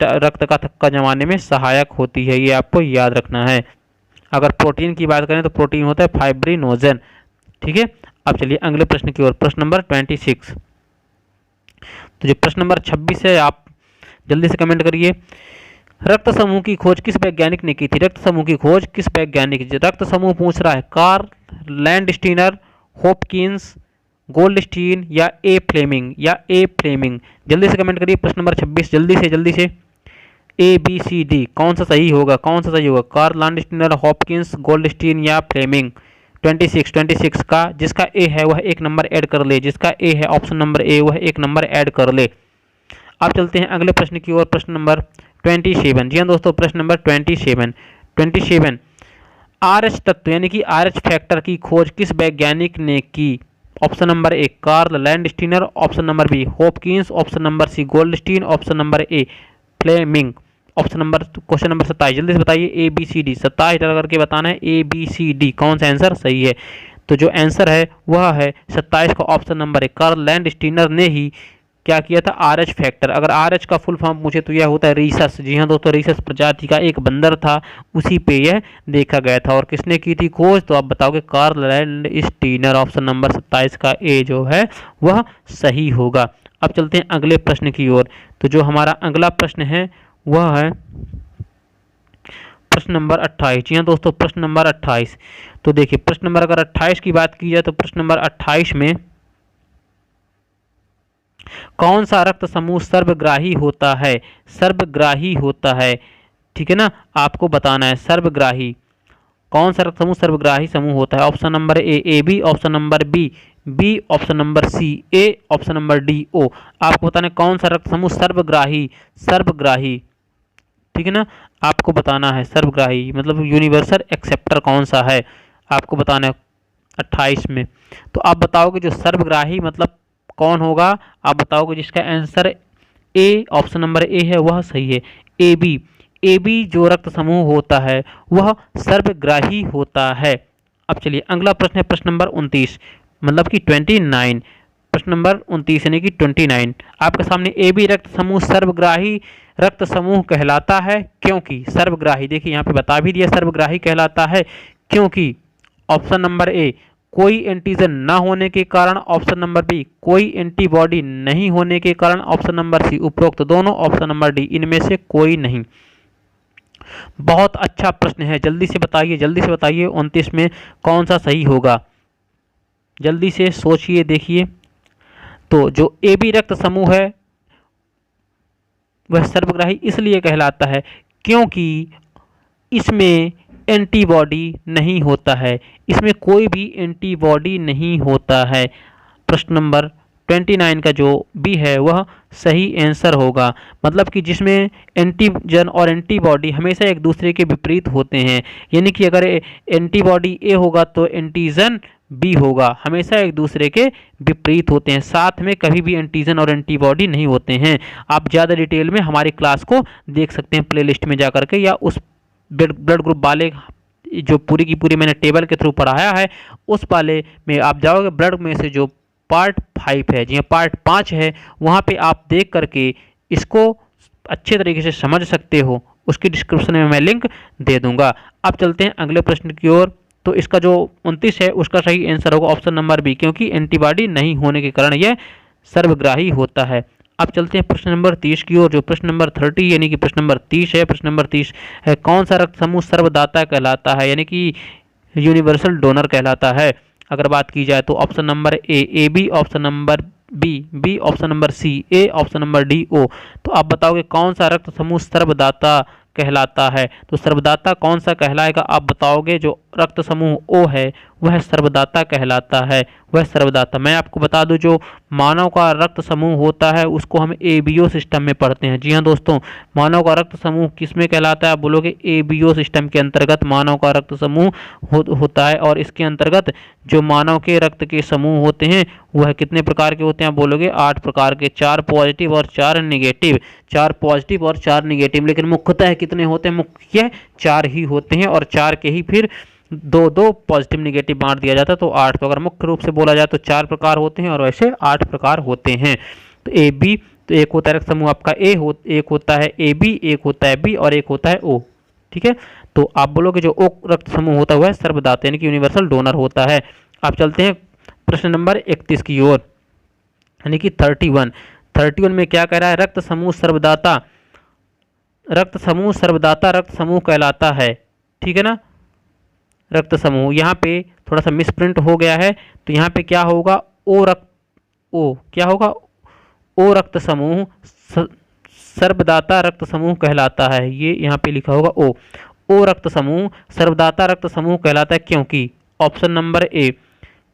रक्त का थक्का जमाने में सहायक होती है, ये आपको याद रखना है। अगर प्रोटीन की बात करें तो प्रोटीन होता है फाइब्रिनोजन। ठीक है, अब चलिए अगले प्रश्न की ओर, प्रश्न नंबर 26। तो जो प्रश्न नंबर 26 है, आप जल्दी से कमेंट करिए। रक्त समूह की खोज किस वैज्ञानिक ने की थी, रक्त समूह की खोज किस वैज्ञानिक, रक्त समूह पूछ रहा है, कार्ल लैंडस्टीनर, हॉपकिंस, गोल्डस्टीन या ए फ्लेमिंग, जल्दी से कमेंट करिए प्रश्न नंबर 26, जल्दी से ए बी सी डी कौन सा सही होगा, कार्ल लैंडस्टीनर, हॉपकिंस, गोल्डस्टीन या फ्लेमिंग। 26 का जिसका ए है वह एक नंबर ऐड कर ले, जिसका ए है ऑप्शन नंबर ए वह एक नंबर ऐड कर ले। अब चलते हैं अगले प्रश्न की ओर, प्रश्न नंबर 27। जी हाँ दोस्तों, प्रश्न नंबर 27 आर एच तत्व यानी कि आर एच फैक्टर की खोज किस वैज्ञानिक ने की। Option number A Karl Landsteiner, option number B Hopkins, option number C Goldstein, option number A Fleming. Question number 27, जल्दी से बताइए ए बी सी डी, 27 डाल करके बताना है ए बी सी डी कौन सा आंसर सही है। तो जो आंसर है वह है 27 का ऑप्शन नंबर है, कार्ल लैंडस्टीनर ने ही क्या किया था, आर एच फैक्टर। अगर आर एच का फुल फॉर्म पूछे तो यह होता है रीसस। जी हाँ दोस्तों, रीसस प्रजाति का एक बंदर था, उसी पे यह देखा गया था। और किसने की थी खोज, तो आप बताओगे कार्ल लैंडस्टीनर। ऑप्शन नंबर 27 का ए जो है वह सही होगा। अब चलते हैं अगले प्रश्न की ओर। तो जो हमारा अगला प्रश्न है वह है प्रश्न नंबर 28। जी हाँ दोस्तों, प्रश्न नंबर 28। तो देखिए प्रश्न नंबर अगर 28 की बात की जाए तो प्रश्न नंबर 28 में कौन सा रक्त समूह सर्वग्राही होता है, ठीक है ना, आपको बताना है सर्वग्राही कौन सा रक्त समूह सर्वग्राही समूह होता है। Option number A B, option number B, option number C A, option number D O. आपको बताना है कौन सा रक्त समूह सर्वग्राही, ठीक है ना, आपको बताना है सर्वग्राही मतलब यूनिवर्सल एक्सेप्टर कौन सा है, आपको बताना है 28 में। तो आप बताओगे जो सर्वग्राही मतलब कौन होगा, आप बताओगे जिसका आंसर ए ऑप्शन नंबर ए है वह सही है। ए बी जो रक्त समूह होता है वह सर्वग्राही होता है। अब चलिए अगला प्रश्न है प्रश्न नंबर 29 मतलब कि 29। प्रश्न नंबर 29 यानी कि 29 आपके सामने ए बी रक्त समूह सर्वग्राही रक्त समूह कहलाता है क्योंकि, सर्वग्राही देखिए यहाँ पे बता भी दिया सर्वग्राही कहलाता है क्योंकि ऑप्शन नंबर ए कोई एंटीजन न होने के कारण, ऑप्शन नंबर बी कोई एंटीबॉडी नहीं होने के कारण, ऑप्शन नंबर सी उपरोक्त दोनों, ऑप्शन नंबर डी इनमें से कोई नहीं। बहुत अच्छा प्रश्न है, जल्दी से बताइए 29 में कौन सा सही होगा, जल्दी से सोचिए देखिए। तो जो ए बी रक्त समूह है वह सर्वग्राही इसलिए कहलाता है क्योंकि इसमें एंटीबॉडी नहीं होता है, इसमें कोई भी एंटीबॉडी नहीं होता है। प्रश्न नंबर 29 का जो बी है वह सही आंसर होगा, मतलब कि जिसमें एंटीजन और एंटीबॉडी हमेशा एक दूसरे के विपरीत होते हैं, यानी कि अगर एंटीबॉडी ए होगा तो एंटीजन बी होगा, हमेशा एक दूसरे के विपरीत होते हैं, साथ में कभी भी एंटीजन और एंटीबॉडी नहीं होते हैं। आप ज़्यादा डिटेल में हमारी क्लास को देख सकते हैं प्लेलिस्ट में जा करके, या उस ब्लड ग्रुप वाले जो पूरी की पूरी मैंने टेबल के थ्रू पढ़ाया है उस वाले में आप जाओगे, ब्लड में से जो पार्ट 5 है जी पार्ट 5 है वहाँ पे आप देख करके इसको अच्छे तरीके से समझ सकते हो उसकी डिस्क्रिप्शन में मैं लिंक दे दूंगा। अब चलते हैं अगले प्रश्न की ओर। तो इसका जो 29 है उसका सही आंसर होगा ऑप्शन नंबर बी, क्योंकि एंटीबॉडी नहीं होने के कारण यह सर्वग्राही होता है। अब चलते हैं प्रश्न नंबर 30 की ओर। जो प्रश्न नंबर 30 यानी कि प्रश्न नंबर 30 है। प्रश्न नंबर 30 है, कौन सा रक्त समूह सर्वदाता कहलाता है, यानी कि यूनिवर्सल डोनर कहलाता है। अगर बात की जाए तो option number A B, option number B, option number C A, option number D O. तो आप बताओगे कौन सा रक्त समूह सर्वदाता कहलाता है। तो सर्वदाता कौन सा कहलाएगा आप बताओगे। जो रक्त समूह ओ है वह सर्वदाता कहलाता है, वह सर्वदाता। मैं आपको बता दूं जो मानव का रक्त समूह होता है उसको हम एबीओ सिस्टम में पढ़ते हैं। जी हाँ दोस्तों, मानव का रक्त समूह किस में कहलाता है आप बोलोगे एबीओ सिस्टम के अंतर्गत मानव का रक्त समूह होता है। और इसके अंतर्गत जो मानव के रक्त के समूह होते हैं वह कितने प्रकार के होते हैं आप बोलोगे 8 प्रकार के, 4 पॉजिटिव और 4 निगेटिव, 4 पॉजिटिव और 4 निगेटिव। लेकिन मुख्यतः कितने होते हैं, मुख्य 4 ही होते हैं और 4 के ही फिर दो दो पॉजिटिव निगेटिव बांट दिया जाता है तो 8। तो अगर मुख्य रूप से बोला जाए तो 4 प्रकार होते हैं और वैसे 8 प्रकार होते हैं। तो ए बी, तो एक होता है रक्त समूह आपका एक होता है ए बी, एक होता है बी और एक होता है ओ। ठीक है, तो आप बोलोगे जो ओ रक्त समूह होता है वह सर्वदाता यानी कि यूनिवर्सल डोनर होता है। आप चलते हैं प्रश्न नंबर 31 की ओर, यानी कि 31 में क्या कह रहा है, रक्त समूह सर्वदाता रक्त समूह कहलाता है। ठीक है ना, रक्त समूह यहाँ पे थोड़ा सा मिसप्रिंट हो गया है। तो यहाँ पे क्या होगा क्या होगा ओ रक्त समूह सर्वदाता रक्त समूह कहलाता है। ये यहाँ पे लिखा होगा ओ रक्त समूह सर्वदाता रक्त समूह कहलाता है, क्योंकि ऑप्शन नंबर ए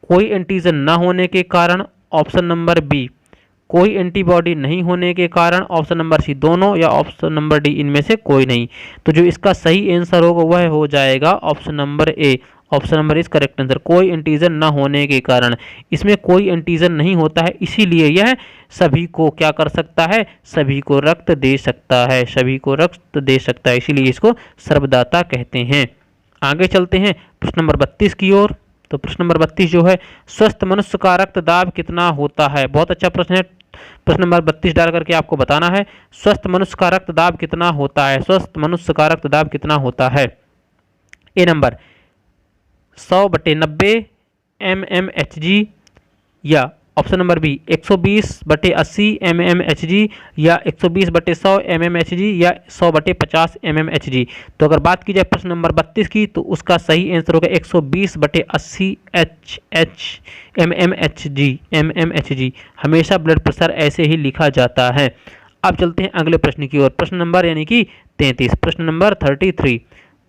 कोई एंटीजन न होने के कारण, ऑप्शन नंबर बी कोई एंटीबॉडी नहीं होने के कारण, ऑप्शन नंबर सी दोनों, या ऑप्शन नंबर डी इनमें से कोई नहीं। तो जो इसका सही आंसर होगा वह हो जाएगा option number A. Option number is correct answer, कोई एंटीजन न होने के कारण। इसमें कोई एंटीजन नहीं होता है, इसीलिए यह सभी को क्या कर सकता है, सभी को रक्त दे सकता है, सभी को रक्त दे सकता है, इसीलिए इसको सर्वदाता कहते हैं। आगे चलते हैं प्रश्न नंबर 32 की ओर। तो प्रश्न नंबर 32 जो है, स्वस्थ मनुष्य का रक्तदाब कितना होता है। बहुत अच्छा प्रश्न है। प्रश्न नंबर 32 डाल करके आपको बताना है स्वस्थ मनुष्य का रक्तदाब कितना होता है। स्वस्थ मनुष्य का रक्तदाब कितना होता है। ए नंबर 100/90 mmHg, या ऑप्शन नंबर बी 120/80 mmHg, या 120/100 mmHg, या 100/50 mmHg। तो अगर बात की जाए प्रश्न नंबर 32 की तो उसका सही आंसर होगा 120/80 mmHg। हमेशा ब्लड प्रेशर ऐसे ही लिखा जाता है। अब चलते हैं अगले प्रश्न की ओर। प्रश्न नंबर यानी कि 33, प्रश्न नंबर 33।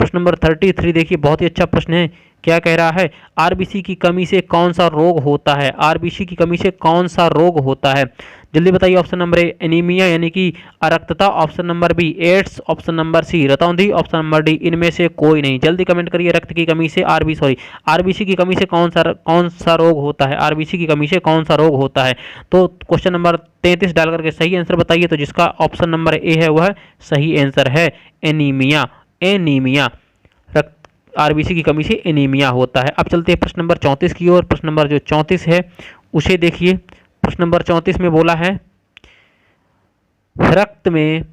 प्रश्न नंबर 33 देखिए बहुत ही अच्छा प्रश्न है। क्या कह रहा है, आरबीसी की कमी से कौन सा रोग होता है। आरबीसी की कमी से कौन सा रोग होता है, जल्दी बताइए। ऑप्शन नंबर ए एनीमिया यानी कि अरक्तता, option number B AIDS, option number C रतौंधी, ऑप्शन नंबर डी इनमें से कोई नहीं। जल्दी कमेंट करिए, रक्त की कमी से आरबीसी की कमी से कौन सा रोग होता है। आरबीसी की कमी से कौन सा रोग होता है। तो क्वेश्चन नंबर 33 डाल करके सही आंसर बताइए। तो जिसका ऑप्शन नंबर ए है वह सही आंसर है, एनीमिया। आरबीसी की कमी से एनीमिया होता है। अब चलते हैं प्रश्न नंबर 34 की ओर। प्रश्न नंबर जो 34 है उसे देखिए। प्रश्न नंबर 34 में बोला है रक्त में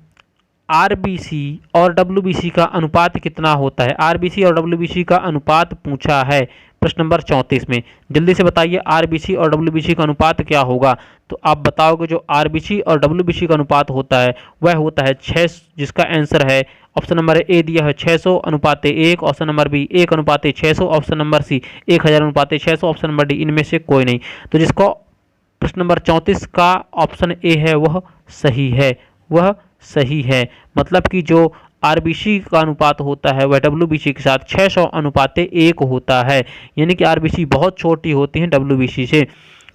आरबीसी और डब्ल्यूबीसी का अनुपात कितना होता है। आरबीसी और डब्ल्यूबीसी का अनुपात पूछा है प्रश्न नंबर 34 में। जल्दी से बताइए आरबीसी और डब्ल्यूबीसी का अनुपात क्या होगा। तो आप बताओगे जो आरबीसी और डब्ल्यूबीसी का अनुपात होता है वह होता है 6, जिसका आंसर है ऑप्शन नंबर ए दिया है 600:1, option number B 1:600, option number C 1000:600, option number D इनमें से कोई नहीं। तो जिसको प्रश्न नंबर 34 का ऑप्शन ए है वह सही है, मतलब कि जो आरबीसी का अनुपात होता है वह डब्ल्यूबीसी के साथ 600:1 होता है, यानी कि आरबीसी बहुत छोटी होती हैं डब्ल्यूबीसी से,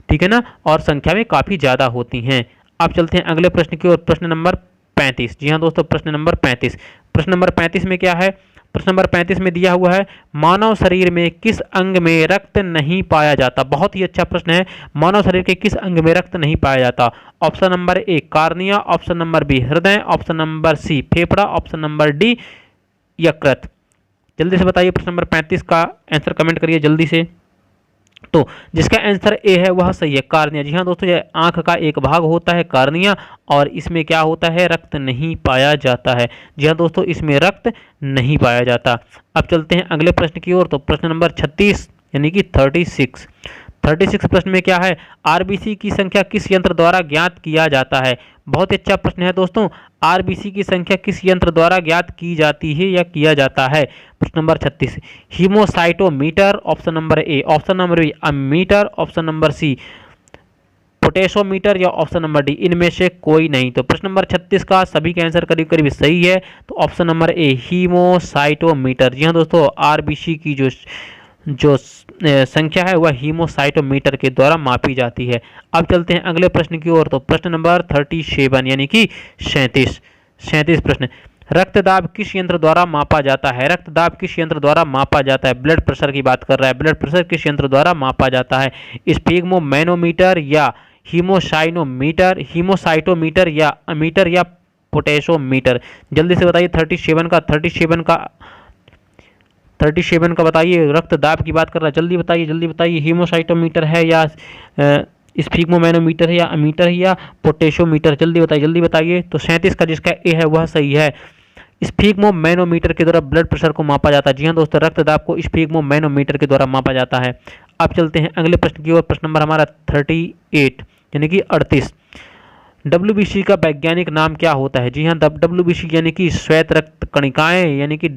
ठीक है ना, और संख्या में काफ़ी ज़्यादा होती हैं। अब चलते हैं अगले प्रश्न की ओर। प्रश्न नंबर 35। जी हाँ दोस्तों, प्रश्न नंबर 35। प्रश्न नंबर 35 में क्या है, प्रश्न नंबर 35 में दिया हुआ है मानव शरीर में किस अंग में रक्त नहीं पाया जाता। बहुत ही अच्छा प्रश्न है, मानव शरीर के किस अंग में रक्त नहीं पाया जाता। Option number A cornea, option number B हृदय, ऑप्शन नंबर सी फेफड़ा, ऑप्शन नंबर डी यकृत। जल्दी से बताइए प्रश्न नंबर 35 का आंसर कमेंट करिए जल्दी से। तो जिसका आंसर ए है वह सही है, कार्निया। जी हाँ दोस्तों, यह आंख का एक भाग होता है कार्निया, और इसमें क्या होता है, रक्त नहीं पाया जाता है। जी हाँ दोस्तों, इसमें रक्त नहीं पाया जाता। अब चलते हैं अगले प्रश्न की ओर। तो प्रश्न नंबर 36 यानी कि 36 प्रश्न में क्या है, आरबीसी की संख्या किस यंत्र द्वारा ज्ञात किया जाता है। बहुत ही अच्छा प्रश्न है दोस्तों, आरबीसी की संख्या किस यंत्र द्वारा ज्ञात की जाती है या किया जाता है। प्रश्न नंबर 36, hemocytometer option number A, option number B ammeter, option number C potentiometer, या ऑप्शन नंबर डी इनमें से कोई नहीं। तो प्रश्न नंबर 36 का सभी का आंसर करीब करीब सही है। तो ऑप्शन नंबर ए हीमोसाइटोमीटर। जी हाँ दोस्तों, आरबीसी की जो संख्या है वह हीमोसाइटोमीटर के द्वारा मापी जाती है। अब चलते हैं अगले प्रश्न की ओर। तो प्रश्न नंबर 37 यानी कि 37 प्रश्न, रक्तदाब किस यंत्र द्वारा मापा जाता है। रक्तदाब किस यंत्र द्वारा मापा जाता है। ब्लड प्रेशर की बात कर रहा है, ब्लड प्रेशर किस यंत्र द्वारा मापा जाता है। स्फिग्मोमैनोमीटर या हीमोसाइटोमीटर या अमीटर या पोटेशोमीटर। जल्दी से बताइए 37 का बताइए, रक्तदाब की बात कर रहा है, जल्दी बताइए हीमोसाइटोमीटर है या स्फिग्मोमैनोमीटर है या अमीटर है या पोटेशोमीटर। जल्दी बताइए। तो 37 का जिसका ए है वह सही है। स्फिग्मोमैनोमीटर के द्वारा ब्लड प्रेशर को मापा जाता है। जी हाँ दोस्तों, रक्तदाब को स्फिग्मोमैनोमीटर के द्वारा मापा जाता है। अब चलते हैं अगले प्रश्न की ओर। प्रश्न नंबर हमारा 38 यानी कि 38, डब्ल्यूबीसी का वैज्ञानिक नाम क्या होता है। जी हाँ, डब्ल्यूबीसी यानी कि श्वेत रक्त कणिकाएं यानी कि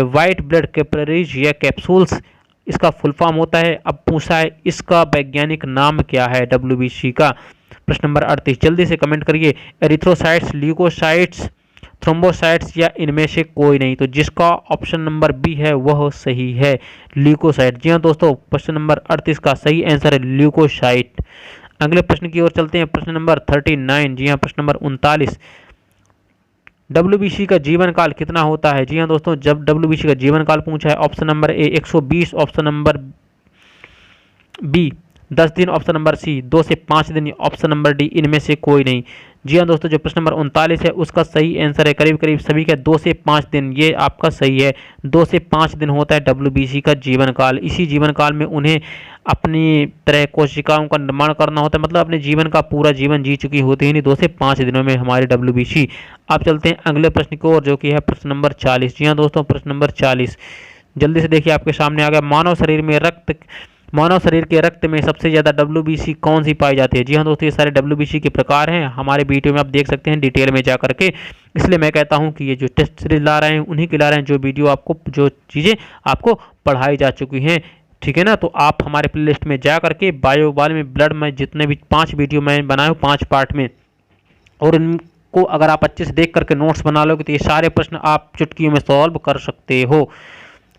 वाइट ब्लड कैपिलरीज या कैप्सूल्स, इसका फुल फॉर्म होता है। अब पूछा है इसका वैज्ञानिक नाम क्या है डब्ल्यूबीसी का। प्रश्न नंबर 38 जल्दी से कमेंट करिए, एरिथ्रोसाइट्स, ल्यूकोसाइट्स, थ्रोम्बोसाइट्स या इनमें से कोई नहीं। तो जिसका ऑप्शन नंबर बी है वह सही है, ल्यूकोसाइट। जी हाँ दोस्तों, प्रश्न नंबर 38 का सही आंसर है ल्यूकोसाइट। अगले प्रश्न की ओर चलते हैं। प्रश्न नंबर 39, जी हाँ प्रश्न नंबर 39, डब्ल्यूबीसी का जीवन काल कितना होता है। जी हाँ दोस्तों, जब डब्ल्यूबीसी का जीवन काल पूछा है, option number A 120, option number B 10 दिन, ऑप्शन नंबर सी 2 से 5 दिन, ऑप्शन नंबर डी इनमें से कोई नहीं। जी हाँ दोस्तों, जो प्रश्न नंबर 39 है उसका सही आंसर है करीब करीब सभी का 2 से 5 दिन। ये आपका सही है, 2 से 5 दिन होता है डब्ल्यूबीसी का जीवन काल। इसी जीवन काल में उन्हें अपनी तरह कोशिकाओं का निर्माण करना होता है, मतलब अपने जीवन का पूरा जीवन जी चुकी होती है नहीं 2 से 5 दिनों में हमारी डब्ल्यूबीसी। अब चलते हैं अगले प्रश्न की ओर, जो कि है प्रश्न नंबर 40। जी हाँ दोस्तों, प्रश्न नंबर 40 जल्दी से देखिए, आपके सामने आ गया। मानव शरीर के रक्त में सबसे ज़्यादा डब्ल्यूबीसी कौन सी पाई जाती है। जी हाँ दोस्तों, ये सारे डब्ल्यूबीसी के प्रकार हैं, हमारे वीडियो में आप देख सकते हैं डिटेल में जा करके। इसलिए मैं कहता हूँ कि ये जो टेस्ट सीरीज ला रहे हैं उन्हीं की ला रहे हैं, जो वीडियो आपको, जो चीज़ें आपको पढ़ाई जा चुकी हैं, ठीक है ना। तो आप हमारे प्ले लिस्ट में जा करके बायो बारे में ब्लड में जितने भी 5 वीडियो मैं बनाया हूँ 5 पार्ट में, और इनको अगर आप अच्छे से देख करके नोट्स बना लोगे तो ये सारे प्रश्न आप चुटकियों में सॉल्व कर सकते हो,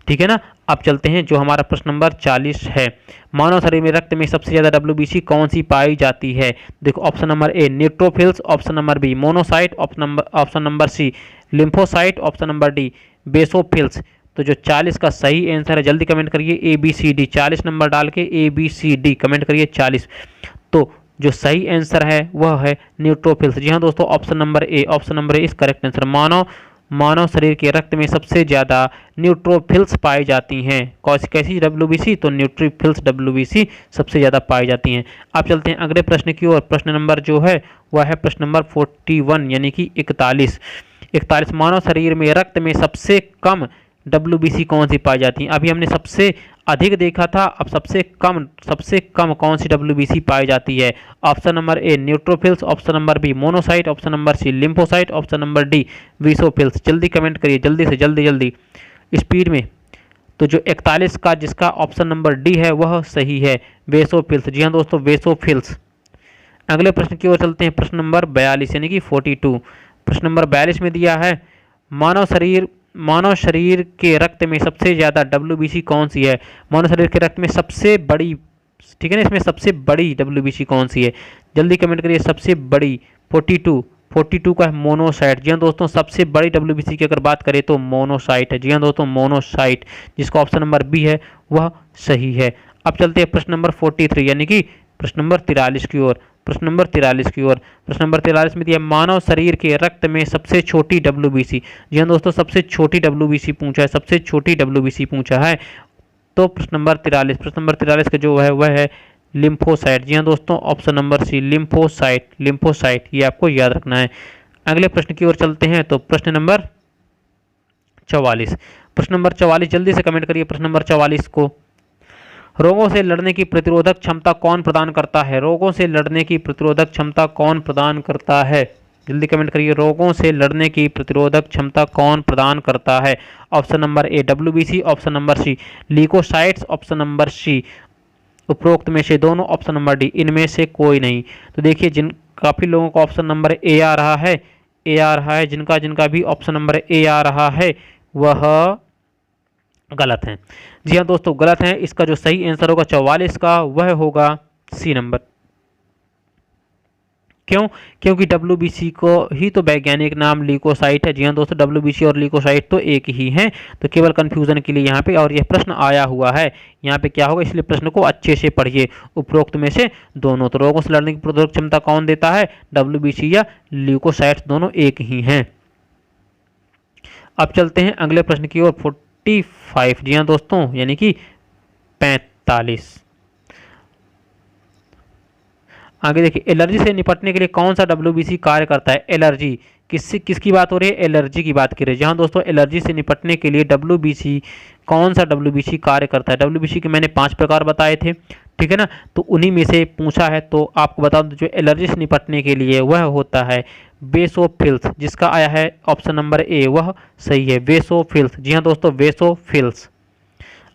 ठीक है ना। अब चलते हैं जो हमारा प्रश्न नंबर 40 है, मानव शरीर में रक्त में सबसे ज़्यादा डब्ल्यूबीसी कौन सी पाई जाती है। देखो option number A neutrophils, option number B monocyte, option number C lymphocyte, option number D basophils. तो जो 40 का सही आंसर है, जल्दी कमेंट करिए ABCD, 40 नंबर डाल के ABCD कमेंट करिए 40। तो जो सही आंसर है वह है न्यूट्रोफिल्स। जी हाँ दोस्तों, ऑप्शन नंबर ए इस करेक्ट आंसर। मानव शरीर के रक्त में सबसे ज़्यादा न्यूट्रोफिल्स पाई जाती हैं। कैसी डब्ल्यूबीसी, तो न्यूट्रोफिल्स डब्ल्यूबीसी सबसे ज़्यादा पाई जाती हैं। अब चलते हैं अगले प्रश्न की ओर। प्रश्न नंबर जो है वह है प्रश्न नंबर 41 यानी कि 41। मानव शरीर में रक्त में सबसे कम डब्ल्यूबीसी कौन सी पाई जाती है। अभी हमने सबसे अधिक देखा था, अब सबसे कम कौन सी डब्ल्यूबीसी पाई जाती है। Option number A neutrophils, option number B monocyte, option number C lymphocyte, option number D basophils. जल्दी कमेंट करिए, जल्दी स्पीड में। तो जो 41 का जिसका ऑप्शन नंबर डी है वह सही है, बेसोफिल्स। जी हाँ दोस्तों, बेसोफिल्स। अगले प्रश्न की ओर चलते हैं। प्रश्न नंबर 42 यानी कि 42। प्रश्न नंबर 42 में दिया है, मानव शरीर के रक्त में सबसे ज़्यादा डब्ल्यूबीसी कौन सी है। मानव शरीर के रक्त में सबसे बड़ी, ठीक है ना, इसमें सबसे बड़ी डब्ल्यूबीसी कौन सी है। जल्दी कमेंट करिए, सबसे बड़ी 42 का है मोनोसाइट। जी हाँ दोस्तों, सबसे बड़ी डब्ल्यूबीसी की अगर बात करें तो मोनोसाइट है। जी हाँ दोस्तों, मोनोसाइट, जिसका ऑप्शन नंबर बी है वह सही है। अब चलते हैं प्रश्न नंबर 43 यानी कि प्रश्न नंबर 43 की ओर। प्रश्न नंबर 43 में दिया, मानव शरीर के रक्त में सबसे छोटी डब्ल्यूबीसी। जी हाँ दोस्तों, सबसे छोटी डब्ल्यूबीसी पूछा है, तो प्रश्न नंबर 43, प्रश्न नंबर 43 का जो है वह है लिम्फोसाइट। जी हाँ दोस्तों, option number C lymphocyte, lymphocyte ये आपको याद रखना है। अगले प्रश्न की ओर चलते हैं, तो प्रश्न नंबर 44, प्रश्न नंबर 44 जल्दी से कमेंट करिए प्रश्न नंबर 44 को। रोगों से लड़ने की प्रतिरोधक क्षमता कौन प्रदान करता है? रोगों से लड़ने की प्रतिरोधक क्षमता कौन प्रदान करता है? जल्दी कमेंट करिए, रोगों से लड़ने की प्रतिरोधक क्षमता कौन प्रदान करता है? Option number A WBC, option number C leucocytes, option number C उपरोक्त में से दोनों, ऑप्शन नंबर डी इनमें से कोई नहीं। तो देखिए, जिन काफ़ी लोगों का ऑप्शन नंबर ए आ रहा है, ए आ रहा है, जिनका जिनका भी ऑप्शन नंबर ए आ रहा है वह गलत है। जी हाँ दोस्तों, गलत है। इसका जो सही आंसर होगा 44 का वह होगा सी नंबर। क्यों? क्योंकि WBC को ही तो वैज्ञानिक नाम ल्यूकोसाइट है। जी हाँ दोस्तों, WBC और ल्यूकोसाइट तो एक ही हैं। तो केवल कंफ्यूजन के लिए यहाँ पे, और यह प्रश्न आया हुआ है यहाँ पे क्या होगा, इसलिए प्रश्न को अच्छे से पढ़िए। उपरोक्त में से दोनों, तो रोगों से लड़ने की प्रतिरोधक क्षमता कौन देता है? WBC या ल्यूकोसाइट, दोनों एक ही हैं। अब चलते हैं अगले प्रश्न की ओर, 45। जी हाँ दोस्तों, यानी कि 45। आगे देखिए, एलर्जी से निपटने के लिए कौन सा WBC कार्य करता है? एलर्जी किसकी बात हो रही है? एलर्जी की बात कर रही है। जहाँ दोस्तों, एलर्जी से निपटने के लिए WBC, कौन सा WBC कार्य करता है? WBC के मैंने 5 प्रकार बताए थे, ठीक है ना। तो उन्हीं में से पूछा है, तो आपको बता दूं जो एलर्जी से निपटने के लिए वह होता है बेसोफिल्स, जिसका आया है ऑप्शन नंबर ए, वह सही है बेसोफिल्स। जी हाँ दोस्तों, बेसोफिल्स।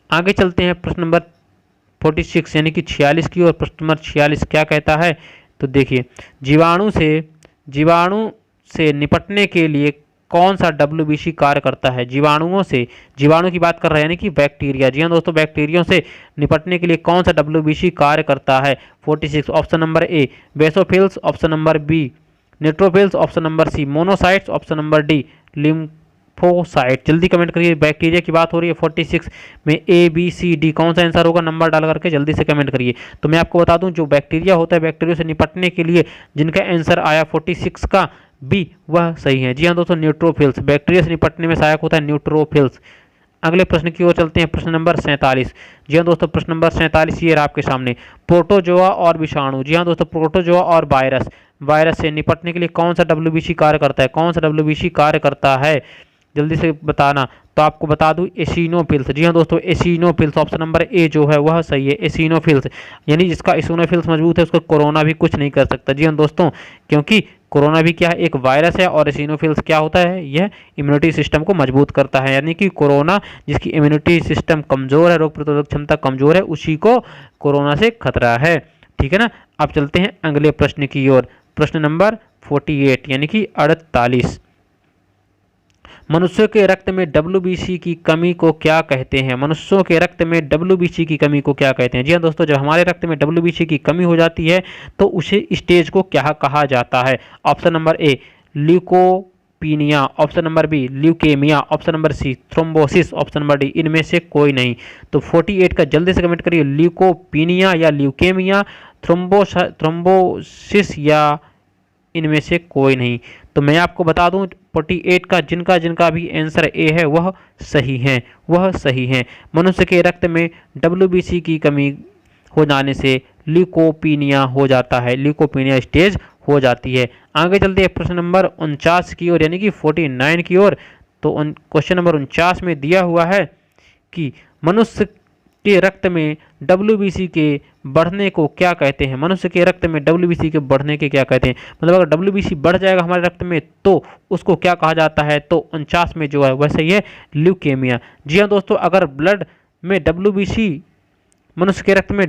आगे चलते हैं प्रश्न नंबर 46 यानी कि 46 की ओर। प्रश्न नंबर 46 क्या कहता है? तो देखिए, जीवाणु से निपटने के लिए कौन सा WBC कार्य करता है? जीवाणुओं से, जीवाणु की बात कर रहे हैं यानी कि बैक्टीरिया। जी हाँ दोस्तों, बैक्टीरिया से निपटने के लिए कौन सा WBC कार्य करता है? 46, option number A basophils, option number B neutrophils, option number C monocytes, option number D lymphocyte. जल्दी कमेंट करिए, बैक्टीरिया की बात हो रही है 46 में, ABCD कौन सा आंसर होगा? नंबर डाल करके जल्दी से कमेंट करिए। तो मैं आपको बता दूं, जो बैक्टीरिया होता है, बैक्टीरिया से निपटने के लिए जिनका आंसर आया 46 का बी, वह सही है। जी हाँ दोस्तों, न्यूट्रोफिल्स, बैक्टीरिया से निपटने में सहायक होता है न्यूट्रोफिल्स। अगले प्रश्न की ओर चलते हैं, प्रश्न नंबर 47। जी हाँ दोस्तों, प्रश्न नंबर 47 ये रहा आपके सामने, प्रोटोजोआ और विषाणु। जी हाँ दोस्तों, प्रोटोजोआ और वायरस, वायरस से निपटने के लिए कौन सा WBC कार्य करता है? कौन सा WBC कार्य करता है? जल्दी से बताना। तो आपको बता दूं, एसिनोफिल्स। जी हाँ दोस्तों, एसिनोफिल्स, ऑप्शन नंबर ए जो है वह सही है एसिनोफिल्स, यानी जिसका एसिनोफिल्स मजबूत है उसको कोरोना भी कुछ नहीं कर सकता। जी हाँ दोस्तों, क्योंकि कोरोना भी क्या है? एक वायरस है, और एसिनोफिल्स क्या होता है? यह इम्यूनिटी सिस्टम को मजबूत करता है, यानी कि कोरोना जिसकी इम्यूनिटी सिस्टम कमजोर है, रोग प्रतिरोधक क्षमता कमजोर है, उसी को कोरोना से खतरा है, ठीक है ना। अब चलते हैं अगले प्रश्न की ओर, प्रश्न नंबर 48 यानी कि 48। मनुष्यों के रक्त में WBC की कमी को क्या कहते हैं? मनुष्यों के रक्त में WBC की कमी को क्या कहते हैं? जी हाँ दोस्तों, जब हमारे रक्त में WBC की कमी हो जाती है तो उसे स्टेज को क्या कहा जाता है? Option number A leucopenia, option number B leukaemia, option number C thrombosis, option number D इनमें से कोई नहीं। तो 48 का जल्दी से कमेंट करिए, ल्यूकोपीनिया या ल्यूकेमिया, थ्रोम्बोसिस या इनमें से कोई नहीं। तो मैं आपको बता दूं, 48 का जिनका जिनका भी आंसर ए है वह सही है, वह सही है। मनुष्य के रक्त में WBC की कमी हो जाने से ल्यूकोपीनिया हो जाता है, ल्यूकोपीनिया स्टेज हो जाती है। आगे चलते हैं प्रश्न नंबर 49 की ओर यानी कि 49 की ओर। तो क्वेश्चन नंबर 49 में दिया हुआ है कि मनुष्य के रक्त में WBC के बढ़ने को क्या कहते हैं? मनुष्य के रक्त में WBC के बढ़ने के क्या कहते हैं? मतलब अगर WBC बढ़ जाएगा हमारे रक्त में तो उसको क्या कहा जाता है? तो 49 में जो है वह सही है ल्यूकेमिया। जी हाँ दोस्तों, अगर ब्लड में WBC, मनुष्य के रक्त में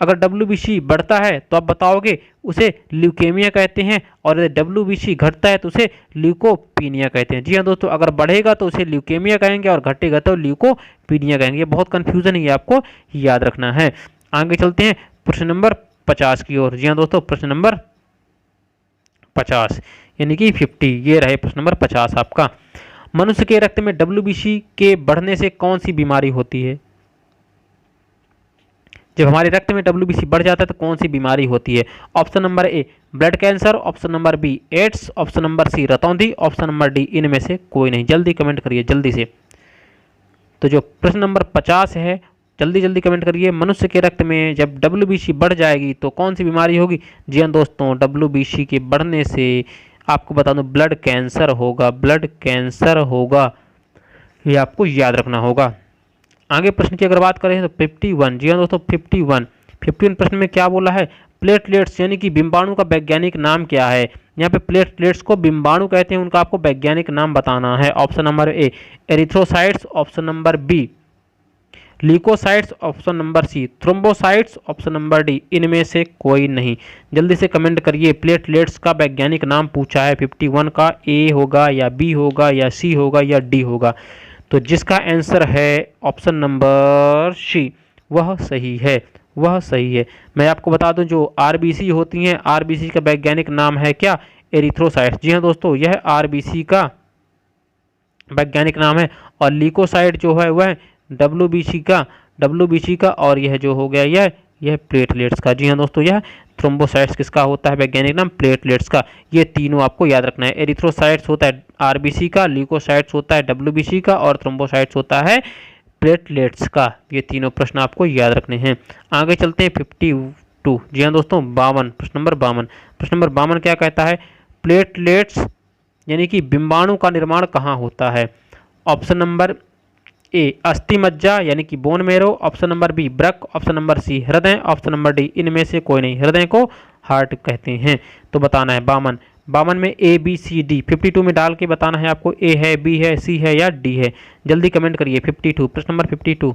अगर WBC बढ़ता है तो आप बताओगे उसे ल्यूकेमिया कहते हैं, और यदि WBC घटता है तो उसे ल्यूकोपीनिया कहते हैं। जी हाँ दोस्तों, अगर बढ़ेगा तो उसे ल्यूकेमिया कहेंगे और घटेगा तो ल्यूकोपीनिया कहेंगे। ये बहुत कंफ्यूजन है, आपको याद रखना है। आगे चलते हैं प्रश्न नंबर 50 की ओर। जी हाँ दोस्तों, प्रश्न नंबर 50 यानी कि 50, ये रहे प्रश्न नंबर 50 आपका। मनुष्य के रक्त में WBC के बढ़ने से कौन सी बीमारी होती है? जब हमारे रक्त में WBC बढ़ जाता है तो कौन सी बीमारी होती है? Option number A blood cancer, option number B AIDS, option number C रतौंधी, ऑप्शन नंबर डी इनमें से कोई नहीं। जल्दी कमेंट करिए जल्दी से। तो जो प्रश्न नंबर 50 है जल्दी जल्दी कमेंट करिए। मनुष्य के रक्त में जब WBC बढ़ जाएगी तो कौन सी बीमारी होगी? जी हाँ दोस्तों, WBC के बढ़ने से आपको बता दूं ब्लड कैंसर होगा, ब्लड कैंसर होगा, ये आपको याद रखना होगा। आगे प्रश्न की अगर बात करें तो 51, जी हाँ दोस्तों 51 प्रश्न में क्या बोला है? प्लेटलेट्स यानी कि बिंबाणु का वैज्ञानिक नाम क्या है? यहाँ पे प्लेटलेट्स को बिंबाणु कहते हैं, उनका आपको वैज्ञानिक नाम बताना है। Option number A erythrocytes, option number B leucocytes, option number C thrombocytes, option number D इनमें से कोई नहीं। जल्दी से कमेंट करिए। प्लेटलेट्स का वैज्ञानिक नाम पूछा है 51 का, ए होगा या बी होगा या सी होगा या डी होगा? तो जिसका आंसर है ऑप्शन नंबर सी, वह सही है, वह सही है। मैं आपको बता दूं जो आरबीसी होती हैं, आरबीसी का वैज्ञानिक नाम है क्या? एरिथ्रोसाइट्स। जी हाँ दोस्तों, यह आरबीसी का वैज्ञानिक नाम है। और ल्यूकोसाइट जो है वह डब्ल्यूबीसी का और यह जो हो गया यह प्लेटलेट्स का। जी हाँ दोस्तों, यह थ्रोम्बोसाइट्स किसका होता है वैज्ञानिक नाम? प्लेटलेट्स का। ये तीनों आपको याद रखना है। एरिथ्रोसाइट्स होता है आरबीसी का, ल्यूकोसाइट्स होता है डब्ल्यूबीसी का और थ्रोम्बोसाइट्स होता है प्लेटलेट्स का। ये तीनों प्रश्न आपको याद रखने हैं। आगे चलते हैं 52, जी हाँ दोस्तों 52, प्रश्न नंबर 52 क्या कहता है? प्लेटलेट्स यानी कि बिंबाणु का निर्माण कहाँ होता है? ऑप्शन नंबर ए अस्थि मज्जा यानी कि bone marrow, option number B ब्रक, ऑप्शन नंबर सी हृदय, ऑप्शन नंबर डी इनमें से कोई नहीं। हृदय को हार्ट कहते हैं। तो बताना है 52 में ए बी सी डी 52 में डाल के बताना है आपको, ए है, बी है, सी है या डी है। जल्दी कमेंट करिए। 52 प्रश्न नंबर 52।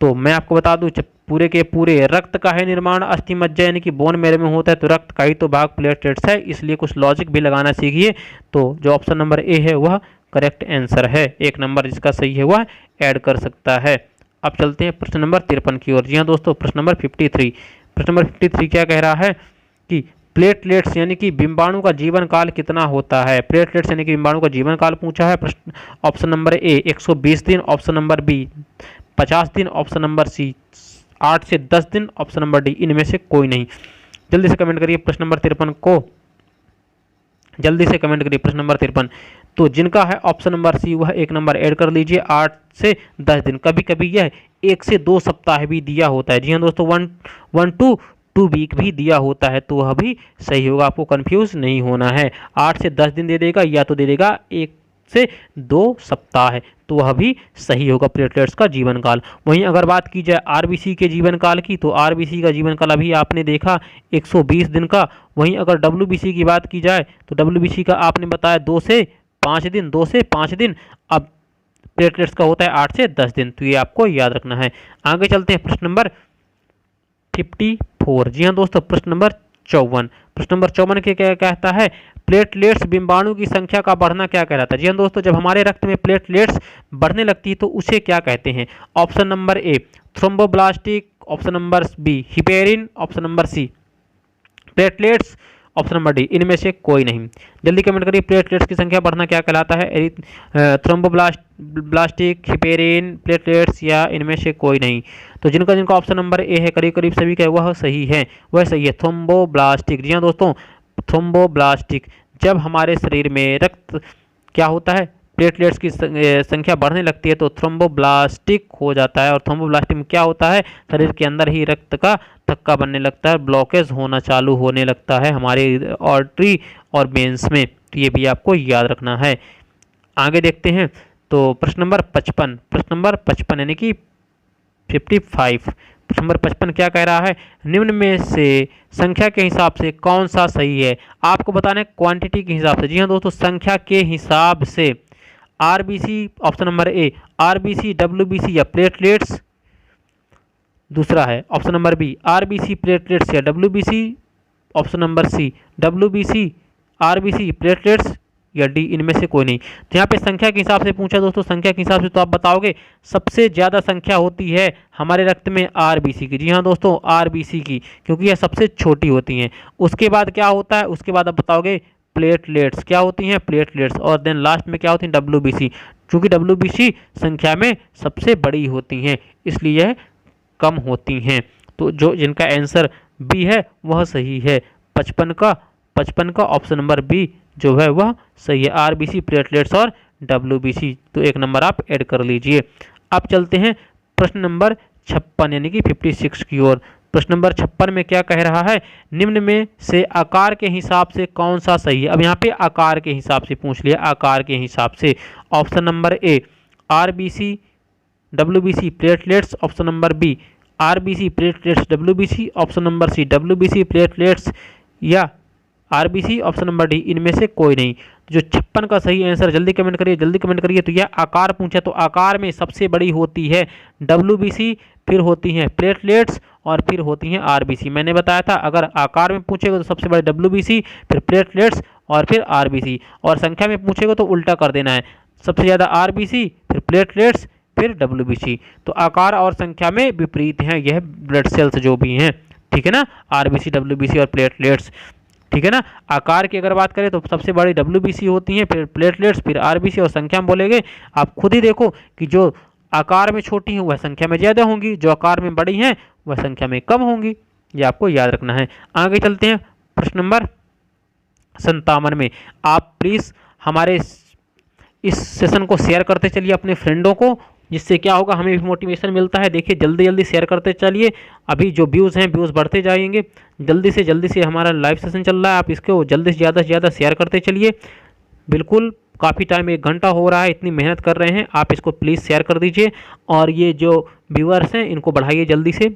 तो मैं आपको बता दूं जब पूरे के पूरे रक्त का है निर्माण अस्थि मज्जा यानी कि बोन मेरो में होता है, तो रक्त का ही तो भाग प्लेटलेट्स है, इसलिए कुछ लॉजिक भी लगाना सीखिए। तो जो ऑप्शन नंबर ए है वह करेक्ट आंसर है। एक नंबर जिसका सही है वह ऐड कर सकता है। अब चलते हैं प्रश्न नंबर 53 की ओर। जी हाँ दोस्तों, प्रश्न नंबर 53 क्या कह रहा है कि प्लेटलेट्स यानी कि बिंबाणु का जीवन काल कितना होता है? प्लेटलेट्स यानी कि बिंबाणु का जीवन काल पूछा है। प्रश्न ऑप्शन नंबर ए 120 दिन, ऑप्शन नंबर बी 50 दिन, ऑप्शन नंबर सी 8 से 10 दिन, ऑप्शन नंबर डी इनमें से कोई नहीं। जल्दी से कमेंट करिए प्रश्न नंबर 53 को, जल्दी से कमेंट करिए प्रश्न नंबर 53। तो जिनका है ऑप्शन नंबर सी वह एक नंबर ऐड कर लीजिए, 8 से 10 दिन। कभी कभी यह 1 से 2 सप्ताह भी दिया होता है। जी हाँ दोस्तों, 1 to 2 वीक भी दिया होता है, तो वह भी सही होगा, आपको कंफ्यूज नहीं होना है। 8 से 10 दिन दे देगा या तो दे देगा 1 से 2 सप्ताह है, तो वह भी सही होगा प्लेटलेट्स का जीवन काल। वहीं अगर बात की जाए आरबीसी के जीवन काल की, तो आरबीसी का जीवन काल अभी आपने देखा 120 दिन का। वहीं अगर डब्ल्यूबीसी की बात की जाए तो डब्ल्यूबीसी का आपने बताया 2 से 5 दिन, 2 से 5 दिन। अब प्लेटलेट्स का होता है 8 से 10 दिन, तो ये आपको याद रखना है। आगे चलते हैं प्रश्न नंबर 54। जी हाँ दोस्तों, प्रश्न नंबर 54 के क्या कहता है? प्लेटलेट्स बिंबाणु की संख्या का बढ़ना क्या कहलाता है? जी हाँ दोस्तों, जब हमारे रक्त में प्लेटलेट्स बढ़ने लगती है तो उसे क्या कहते हैं? Option number A thromboblastic, option number B heparin, option number C platelets, option number D इनमें से कोई नहीं। जल्दी कमेंट करिए। प्लेटलेट्स की संख्या बढ़ना क्या कहलाता है? थ्रोम्बोब्लास्टिक, हिपेरिन, प्लेटलेट्स या इनमें से कोई नहीं। तो जिनका जिनका ऑप्शन नंबर ए है करीब करीब सभी का वह सही है, वह सही है थ्रोम्बोब्लास्टिक। जी हाँ दोस्तों, थ्रोम्बोब्लास्टिक। जब हमारे शरीर में रक्त क्या होता है, प्लेटलेट्स की संख्या बढ़ने लगती है तो थ्रोम्बोब्लास्टिक हो जाता है। और थ्रोम्बोब्लास्टिक में क्या होता है, शरीर के अंदर ही रक्त का थक्का बनने लगता है, ब्लॉकेज होना चालू होने लगता है हमारे आर्टरी और वेन्स में। तो ये भी आपको याद रखना है। आगे देखते हैं तो प्रश्न नंबर 55 यानी कि 55, प्रश्न नंबर 55 क्या कह रहा है? निम्न में से संख्या के हिसाब से कौन सा सही है? आपको बताना है क्वांटिटी के हिसाब से। जी हाँ दोस्तों, संख्या के हिसाब से RBC, option number A RBC, WBC या प्लेटलेट्स। दूसरा है option number B RBC, platelets या WBC, option number C WBC, RBC, platelets या डी इनमें से कोई नहीं। तो यहाँ पे संख्या के हिसाब से पूछा दोस्तों, संख्या के हिसाब से तो आप बताओगे सबसे ज़्यादा संख्या होती है हमारे रक्त में आरबीसी की। जी हाँ दोस्तों, आरबीसी की, क्योंकि यह सबसे छोटी होती हैं। उसके बाद क्या होता है, उसके बाद आप बताओगे प्लेटलेट्स क्या होती हैं, प्लेटलेट्स, और देन लास्ट में क्या होती हैं, डब्ल्यूबीसी। क्योंकि डब्ल्यूबीसी संख्या में सबसे बड़ी होती हैं, इसलिए यह कम होती हैं। तो जो जिनका आंसर बी है वह सही है। 55 का ऑप्शन नंबर बी जो है वह सही है, आरबीसी, प्लेटलेट्स और डब्ल्यूबीसी। तो एक नंबर आप ऐड कर लीजिए। अब चलते हैं प्रश्न नंबर 56 यानी कि 56 की ओर। प्रश्न नंबर 56 में क्या कह रहा है, निम्न में से आकार के हिसाब से कौन सा सही है। अब यहाँ पे आकार के हिसाब से पूछ लिया, आकार के हिसाब से। Option number A RBC WBC platelets, option number B RBC platelets WBC, option number C WBC platelets या आरबीसी, ऑप्शन नंबर डी इनमें से कोई नहीं। जो 56 का सही आंसर, जल्दी कमेंट करिए, जल्दी कमेंट करिए। तो यह आकार पूछा, तो आकार में सबसे बड़ी होती है डब्ल्यूबीसी, फिर होती हैं प्लेटलेट्स और फिर होती हैं आरबीसी। मैंने बताया था अगर आकार में पूछेगा तो सबसे बड़ी डब्ल्यूबीसी, फिर प्लेटलेट्स और फिर आरबीसी, और संख्या में पूछेगा तो उल्टा कर देना है, सबसे ज़्यादा आरबीसी, फिर प्लेटलेट्स, फिर डब्ल्यूबीसी। तो आकार और संख्या में विपरीत हैं यह ब्लड सेल्स जो भी हैं, ठीक है ना, आरबीसी, डब्ल्यूबीसी और प्लेटलेट्स, ठीक है ना। आकार की अगर बात करें तो सबसे बड़ी डब्ल्यूबीसी होती हैं, फिर प्लेटलेट्स, फिर आरबीसी, और संख्या में बोलेंगे आप खुद ही देखो कि जो आकार में छोटी हैं वह संख्या में ज़्यादा होंगी, जो आकार में बड़ी हैं वह संख्या में कम होंगी। ये आपको याद रखना है। आगे चलते हैं प्रश्न नंबर 57 में। आप प्लीज़ हमारे इस सेशन को शेयर करते चलिए अपने फ्रेंडों को, जिससे क्या होगा, हमें भी मोटिवेशन मिलता है। देखिए जल्दी जल्दी शेयर करते चलिए, अभी जो व्यूज़ हैं व्यूज़ बढ़ते जाएंगे। जल्दी से हमारा लाइव सेशन चल रहा है, आप इसको जल्दी से ज़्यादा शेयर करते चलिए। बिल्कुल काफ़ी टाइम, 1 घंटा हो रहा है, इतनी मेहनत कर रहे हैं, आप इसको प्लीज़ शेयर कर दीजिए। और ये जो व्यूअर्स हैं इनको बढ़ाइए जल्दी से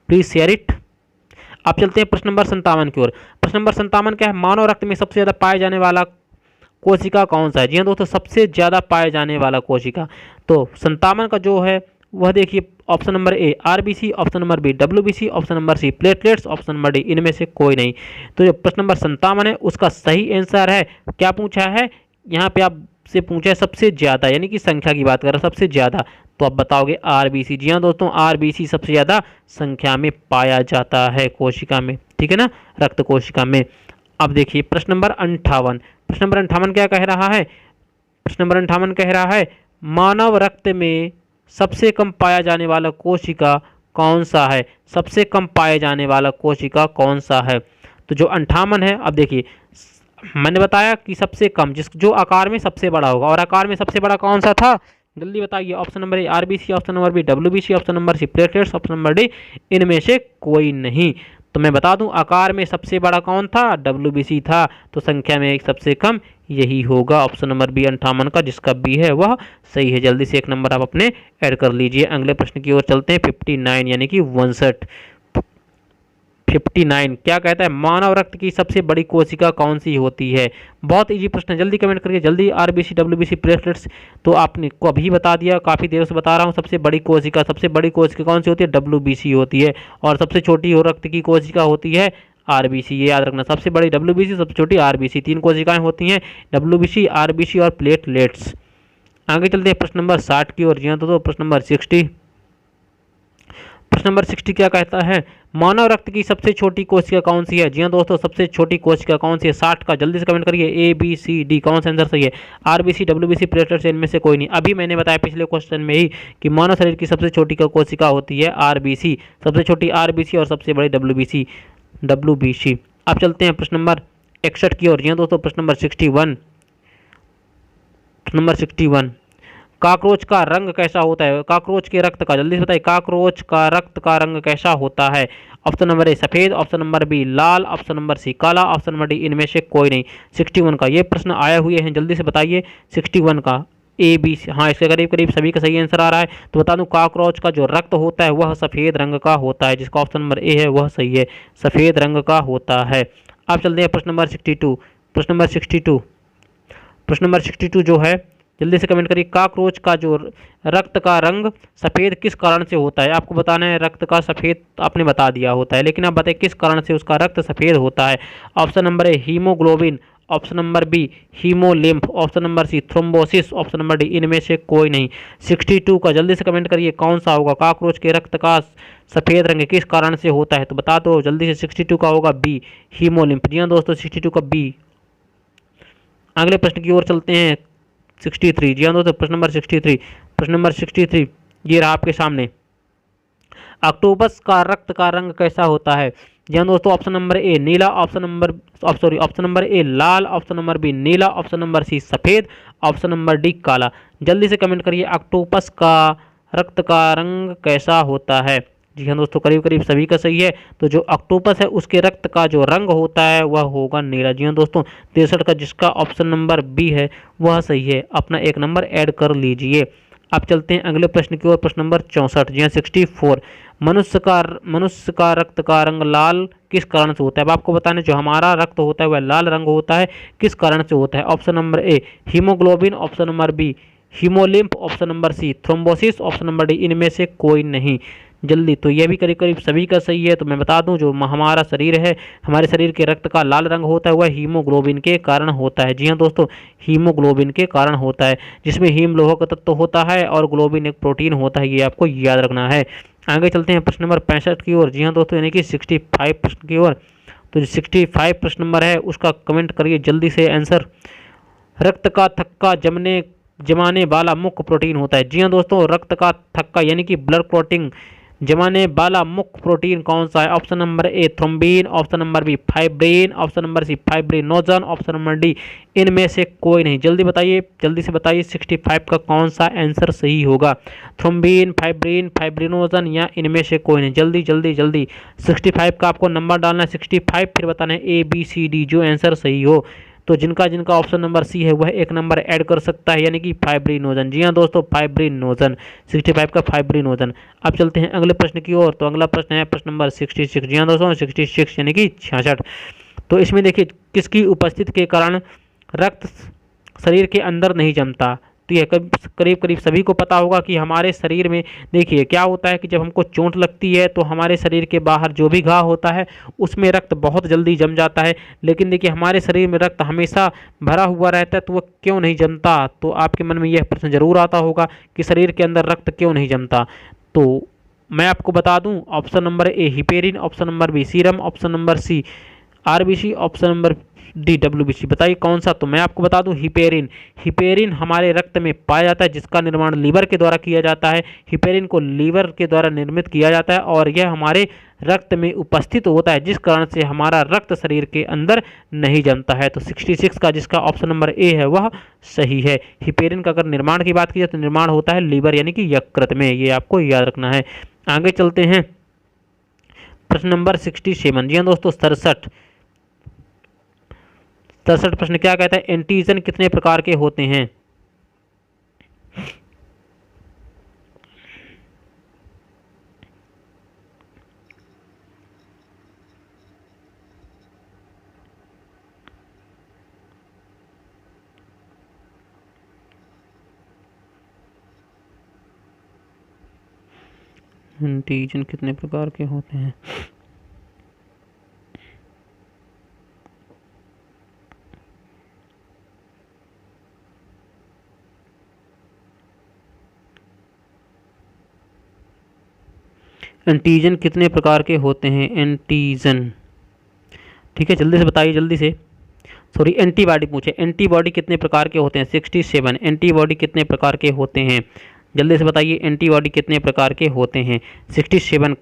प्लीज़ शेयर इट। अब चलते हैं प्रश्न नंबर 57 की ओर। प्रश्न नंबर 57 क्या है, मानव रक्त में सबसे ज़्यादा पाए जाने वाला कोशिका कौन सा है। जी हाँ दोस्तों, सबसे ज़्यादा पाए जाने वाला कोशिका, तो 57 का जो है वह देखिए, option number A RBC, option number B WBC, option number C platelets, option number D इनमें से कोई नहीं। तो जो प्रश्न नंबर 57 है उसका सही आंसर है, क्या पूछा है यहाँ पे, आपसे पूछा है सबसे ज़्यादा, यानी कि संख्या की बात कर रहा है सबसे ज़्यादा, तो आप बताओगे आरबीसी। जी हाँ दोस्तों, आरबीसी सबसे ज़्यादा संख्या में पाया जाता है कोशिका में, ठीक है ना, रक्त कोशिका में। अब देखिए प्रश्न नंबर 58। प्रश्न नंबर 58 क्या कह रहा है, प्रश्न नंबर 58 कह रहा है मानव रक्त में सबसे कम पाया जाने वाला कोशिका कौन सा है। सबसे कम पाए जाने वाला कोशिका कौन सा है, तो जो 58 है, अब देखिए मैंने बताया कि सबसे कम, जो आकार में सबसे बड़ा होगा, और आकार में सबसे बड़ा कौन सा था, जल्दी बताइए। Option number A RBC, option number B WBC, option number C platelets, option number D इनमें से कोई नहीं। तो मैं बता दूं आकार में सबसे बड़ा कौन था, डब्ल्यूबीसी था, तो संख्या में एक सबसे कम यही होगा, ऑप्शन नंबर बी 58 का, जिसका बी है वह सही है। जल्दी से 1 नंबर आप अपने ऐड कर लीजिए। अगले प्रश्न की ओर चलते हैं। 59 यानी कि 59 क्या कहता है, मानव रक्त की सबसे बड़ी कोशिका कौन सी होती है। बहुत इजी प्रश्न है, जल्दी कमेंट करिए जल्दी। आरबीसी, डब्ल्यूबीसी, प्लेटलेट्स, तो आपने को अभी बता दिया, काफ़ी देर से बता रहा हूँ। सबसे बड़ी कोशिका कौन सी होती है, डब्ल्यूबीसी होती है, और सबसे छोटी रक्त की कोशिका होती है आरबीसी। ये याद रखना, सबसे बड़ी डब्ल्यूबीसी, सबसे छोटी आरबीसी, 3 कोशिकाएं होती हैं, डब्ल्यूबीसी, आरबीसी और प्लेटलेट्स। आगे चलते हैं प्रश्न नंबर 60 की ओर। जी हाँ तो प्रश्न नंबर 60। प्रश्न नंबर 60 क्या कहता है, मानव रक्त की सबसे छोटी कोशिका कौन सी है। जी हाँ दोस्तों, सबसे छोटी कोशिका कौन सी है, 60 का, जल्दी से कमेंट करिए। ए बी सी डी कौन सा आंसर सही है, आरबीसी, डब्ल्यूबीसी, प्लेटलेट्स, इनमें से कोई नहीं। अभी मैंने बताया पिछले क्वेश्चन में ही कि मानव शरीर की सबसे छोटी कोशिका होती है आरबीसी, सबसे छोटी आरबीसी और सबसे बड़ी डब्ल्यूबीसी। अब चलते हैं प्रश्न नंबर 61 की ओर। जी हाँ दोस्तों, प्रश्न नंबर 61। नंबर 61, काकरोच का रंग कैसा होता है। काकरोच के रक्त का, जल्दी से बताइए, काकरोच का रक्त का रंग कैसा होता है। ऑप्शन नंबर ए सफ़ेद, ऑप्शन नंबर बी लाल, ऑप्शन नंबर सी काला, ऑप्शन नंबर डी इनमें से कोई नहीं। 61 का ये प्रश्न आए हुए हैं, जल्दी से बताइए। 61 का ए बी, हाँ इसके करीब करीब सभी का सही आंसर आ रहा है। तो बता दूं काकरोच का जो रक्त होता है वह सफ़ेद रंग का होता है, जिसका ऑप्शन नंबर ए है वह सही है, सफ़ेद रंग का होता है। अब चलते हैं प्रश्न नंबर 62। प्रश्न नंबर 62, प्रश्न नंबर 62 जो है, जल्दी से कमेंट करिए। काकरोच का जो रक्त का रंग सफ़ेद किस कारण से होता है। आपको बताना है, रक्त का सफ़ेद आपने बता दिया होता है, लेकिन आप बताइए किस कारण से उसका रक्त सफ़ेद होता है। Option number A haemoglobin, option number B haemolymph, option number C thrombosis, option number D इनमें से कोई नहीं। 62 का जल्दी से कमेंट करिए कौन सा होगा। काकरोच के रक्त का सफ़ेद रंग किस कारण से होता है, तो बता दो जल्दी से। 62 का होगा बी हीमोलिम्फ। जी हाँ दोस्तों, 62 का बी। अगले प्रश्न की ओर चलते हैं। 63, जी हाँ दोस्तों, प्रश्न नंबर 63। प्रश्न नंबर 63 ये रहा आपके सामने। ऑक्टोपस का रक्त का रंग कैसा होता है। जी हाँ दोस्तों, ऑप्शन नंबर ए नीला, ऑप्शन नंबर ए लाल, ऑप्शन नंबर बी नीला, ऑप्शन नंबर सी सफ़ेद, ऑप्शन नंबर डी काला। जल्दी से कमेंट करिए ऑक्टोपस का रक्त का रंग कैसा होता है? जी हाँ दोस्तों, करीब करीब सभी का सही है। तो जो ऑक्टोपस है उसके रक्त का जो रंग होता है वह होगा नीला। जी हाँ दोस्तों, 63 का जिसका ऑप्शन नंबर बी है वह सही है। अपना एक नंबर ऐड कर लीजिए। अब चलते हैं अगले प्रश्न की ओर। प्रश्न नंबर 64, जी हाँ 64। मनुष्य का रक्त का रंग लाल किस कारण से होता है? अब आपको बताने, जो हमारा रक्त होता है वह लाल रंग होता है, किस कारण से होता है? Option number A haemoglobin, option number B haemolymph, option number C thrombosis, option number D इनमें से कोई नहीं। जल्दी, तो यह भी करीब करीब सभी का सही है। तो मैं बता दूं, जो हमारा शरीर है, हमारे शरीर के रक्त का लाल रंग होता है वह हीमोग्लोबिन के कारण होता है। जी हाँ दोस्तों, हीमोग्लोबिन के कारण होता है, जिसमें हीम लोह का तत्व होता है और ग्लोबिन एक प्रोटीन होता है। ये आपको याद रखना है। आगे चलते हैं प्रश्न नंबर 65 की ओर। जी हाँ दोस्तों, यानी कि 65 प्रश्न की ओर। तो जो 65 प्रश्न नंबर है उसका कमेंट करिए जल्दी से आंसर। रक्त का थक्का जमाने वाला मुख्य प्रोटीन होता है। जी हाँ दोस्तों, रक्त का थक्का यानी कि ब्लड क्लॉटिंग जमाने वाला मुख्य प्रोटीन कौन सा है? Option number A thrombin, option number B fibrin, option number C fibrinogen, option number D इनमें से कोई नहीं। जल्दी बताइए, जल्दी से बताइए 65 का कौन सा आंसर सही होगा? थ्रोम्बिन, फाइब्रिन, फाइब्रिनोजन या इनमें से कोई नहीं। जल्दी जल्दी जल्दी 65 का आपको नंबर डालना है 65, फिर बताना है ए बी सी डी, जो आंसर सही हो। तो जिनका जिनका ऑप्शन नंबर सी है वह एक नंबर ऐड कर सकता है, यानी कि फाइब्रिनोजन। जी हाँ दोस्तों, फाइब्रिनोजन, 65 का फाइब्रिनोजन। अब चलते हैं अगले प्रश्न की ओर। तो अगला प्रश्न है प्रश्न नंबर 66। जी हाँ दोस्तों, 66 यानी कि 66। तो इसमें देखिए, किसकी उपस्थिति के कारण रक्त शरीर के अंदर नहीं जमता? तो यह करीब करीब सभी को पता होगा कि हमारे शरीर में देखिए क्या होता है कि जब हमको चोट लगती है तो हमारे शरीर के बाहर जो भी घाव होता है उसमें रक्त बहुत जल्दी जम जाता है। लेकिन देखिए, हमारे शरीर में रक्त हमेशा भरा हुआ रहता है, तो वह क्यों नहीं जमता? तो आपके मन में यह प्रश्न जरूर आता होगा कि शरीर के अंदर रक्त क्यों नहीं जमता। तो मैं आपको बता दूं, option number A heparin, option number B serum, option number C RBC, option number D WBC. बताइए कौन सा? तो मैं आपको बता दूं हिपेरिन। हिपेरिन हमारे रक्त में पाया जाता है, जिसका निर्माण लीवर के द्वारा किया जाता है। हिपेरिन को लीवर के द्वारा निर्मित किया जाता है और यह हमारे रक्त में उपस्थित होता है, जिस कारण से हमारा रक्त शरीर के अंदर नहीं जमता है। तो 66 का जिसका ऑप्शन नंबर ए है वह सही है। हिपेरिन का अगर निर्माण की बात की जाए तो निर्माण होता है लीवर यानी कि यकृत में, ये आपको याद रखना है। आगे चलते हैं प्रश्न नंबर 67। जी हाँ दोस्तों, 67 प्रश्न क्या कहता है? एंटीजन कितने प्रकार के होते हैं? एंटीजन कितने प्रकार के होते हैं? एंटीजन कितने प्रकार के होते हैं? एंटीजन, ठीक है, जल्दी से बताइए, जल्दी से। सॉरी, एंटीबॉडी पूछे, एंटीबॉडी कितने प्रकार के होते हैं? 67 एंटीबॉडी कितने प्रकार के होते हैं? जल्दी से बताइए, एंटीबॉडी कितने प्रकार के होते हैं? 67।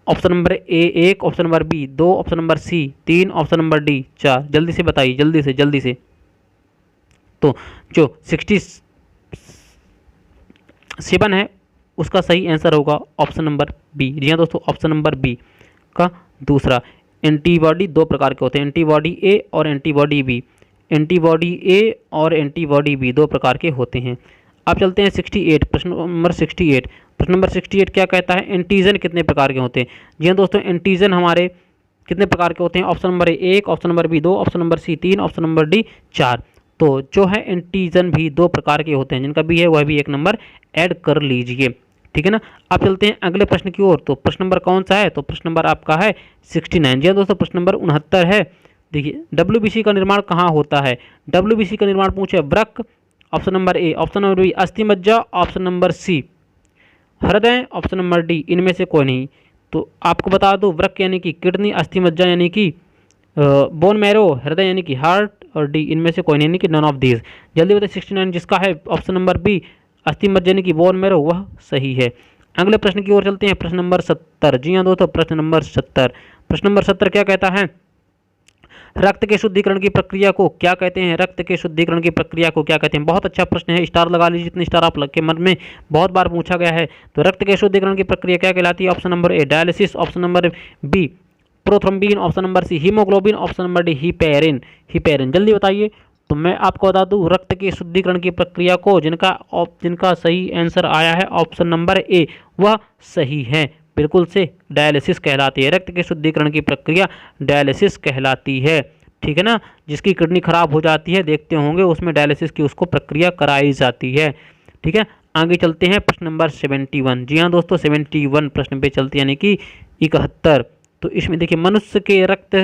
Option number A 1, option number B 2, option number C 3, option number D 4। जल्दी से बताइए, जल्दी से जल्दी से। तो जो 67 है उसका सही आंसर होगा ऑप्शन नंबर बी। जी हाँ दोस्तों, ऑप्शन नंबर बी का दूसरा। एंटीबॉडी दो प्रकार के होते हैं, एंटीबॉडी ए और एंटीबॉडी बी। एंटीबॉडी ए और एंटीबॉडी बी दो प्रकार के होते हैं। अब चलते हैं 68, प्रश्न नंबर 68। प्रश्न नंबर 68 क्या कहता है? एंटीजन कितने प्रकार के होते हैं? जी हाँ दोस्तों, एंटीजन हमारे कितने प्रकार के होते हैं? Option number A 1, option number B 2, option number C 3, option number D 4। तो जो है एंटीजन भी दो प्रकार के होते हैं, जिनका भी है वह भी एक नंबर ऐड कर लीजिए, ठीक है ना। अब चलते हैं अगले प्रश्न की ओर। तो प्रश्न नंबर कौन सा है? तो प्रश्न नंबर आपका है 69। जी दोस्तों, प्रश्न नंबर 69 है। देखिए, डब्ल्यूबीसी का निर्माण कहाँ होता है? डब्ल्यूबीसी का निर्माण पूछे वृक्क, option number A, option number B अस्थि मज्जा, ऑप्शन नंबर सी हृदय, ऑप्शन नंबर डी इनमें से कोई नहीं। तो आपको बता दो, वृक्क यानी कि किडनी, अस्थि मज्जा यानी कि बोन मैरो, हृदय यानी कि हार्ट, और डी इनमें से कोई नहीं, यानी कि नन ऑफ दीज। जल्दी बताइए 69 जिसका है ऑप्शन नंबर बी अस्थि मज्जा यानी कि बोन मैरो, वह सही है। अगले प्रश्न की ओर चलते हैं, प्रश्न नंबर 70। जी हाँ दोस्तों, प्रश्न नंबर 70। प्रश्न नंबर 70 क्या कहता है? रक्त के शुद्धिकरण की प्रक्रिया को क्या कहते हैं? रक्त के शुद्धिकरण की प्रक्रिया को क्या कहते हैं? बहुत अच्छा प्रश्न है, स्टार लगा लीजिए जितने स्टार आप के मन में बहुत बार पूछा गया है। तो रक्त के शुद्धिकरण की प्रक्रिया क्या कहलाती है? Option number A dialysis, option number B prothrombin, option number C haemoglobin, option number D heparin. Heparin जल्दी बताइए। तो मैं आपको बता दूं रक्त के शुद्धिकरण की प्रक्रिया को जिनका सही आंसर आया है ऑप्शन नंबर ए वह सही है, बिल्कुल से डायलिसिस कहलाती है। रक्त के शुद्धिकरण की प्रक्रिया डायलिसिस कहलाती है, ठीक है ना। जिसकी किडनी खराब हो जाती है देखते होंगे उसमें डायलिसिस की उसको प्रक्रिया कराई जाती है, ठीक है। आगे चलते हैं प्रश्न नंबर 71। जी हाँ दोस्तों 71 प्रश्न पे चलते हैं, यानी कि 71। तो इसमें देखिए मनुष्य के रक्त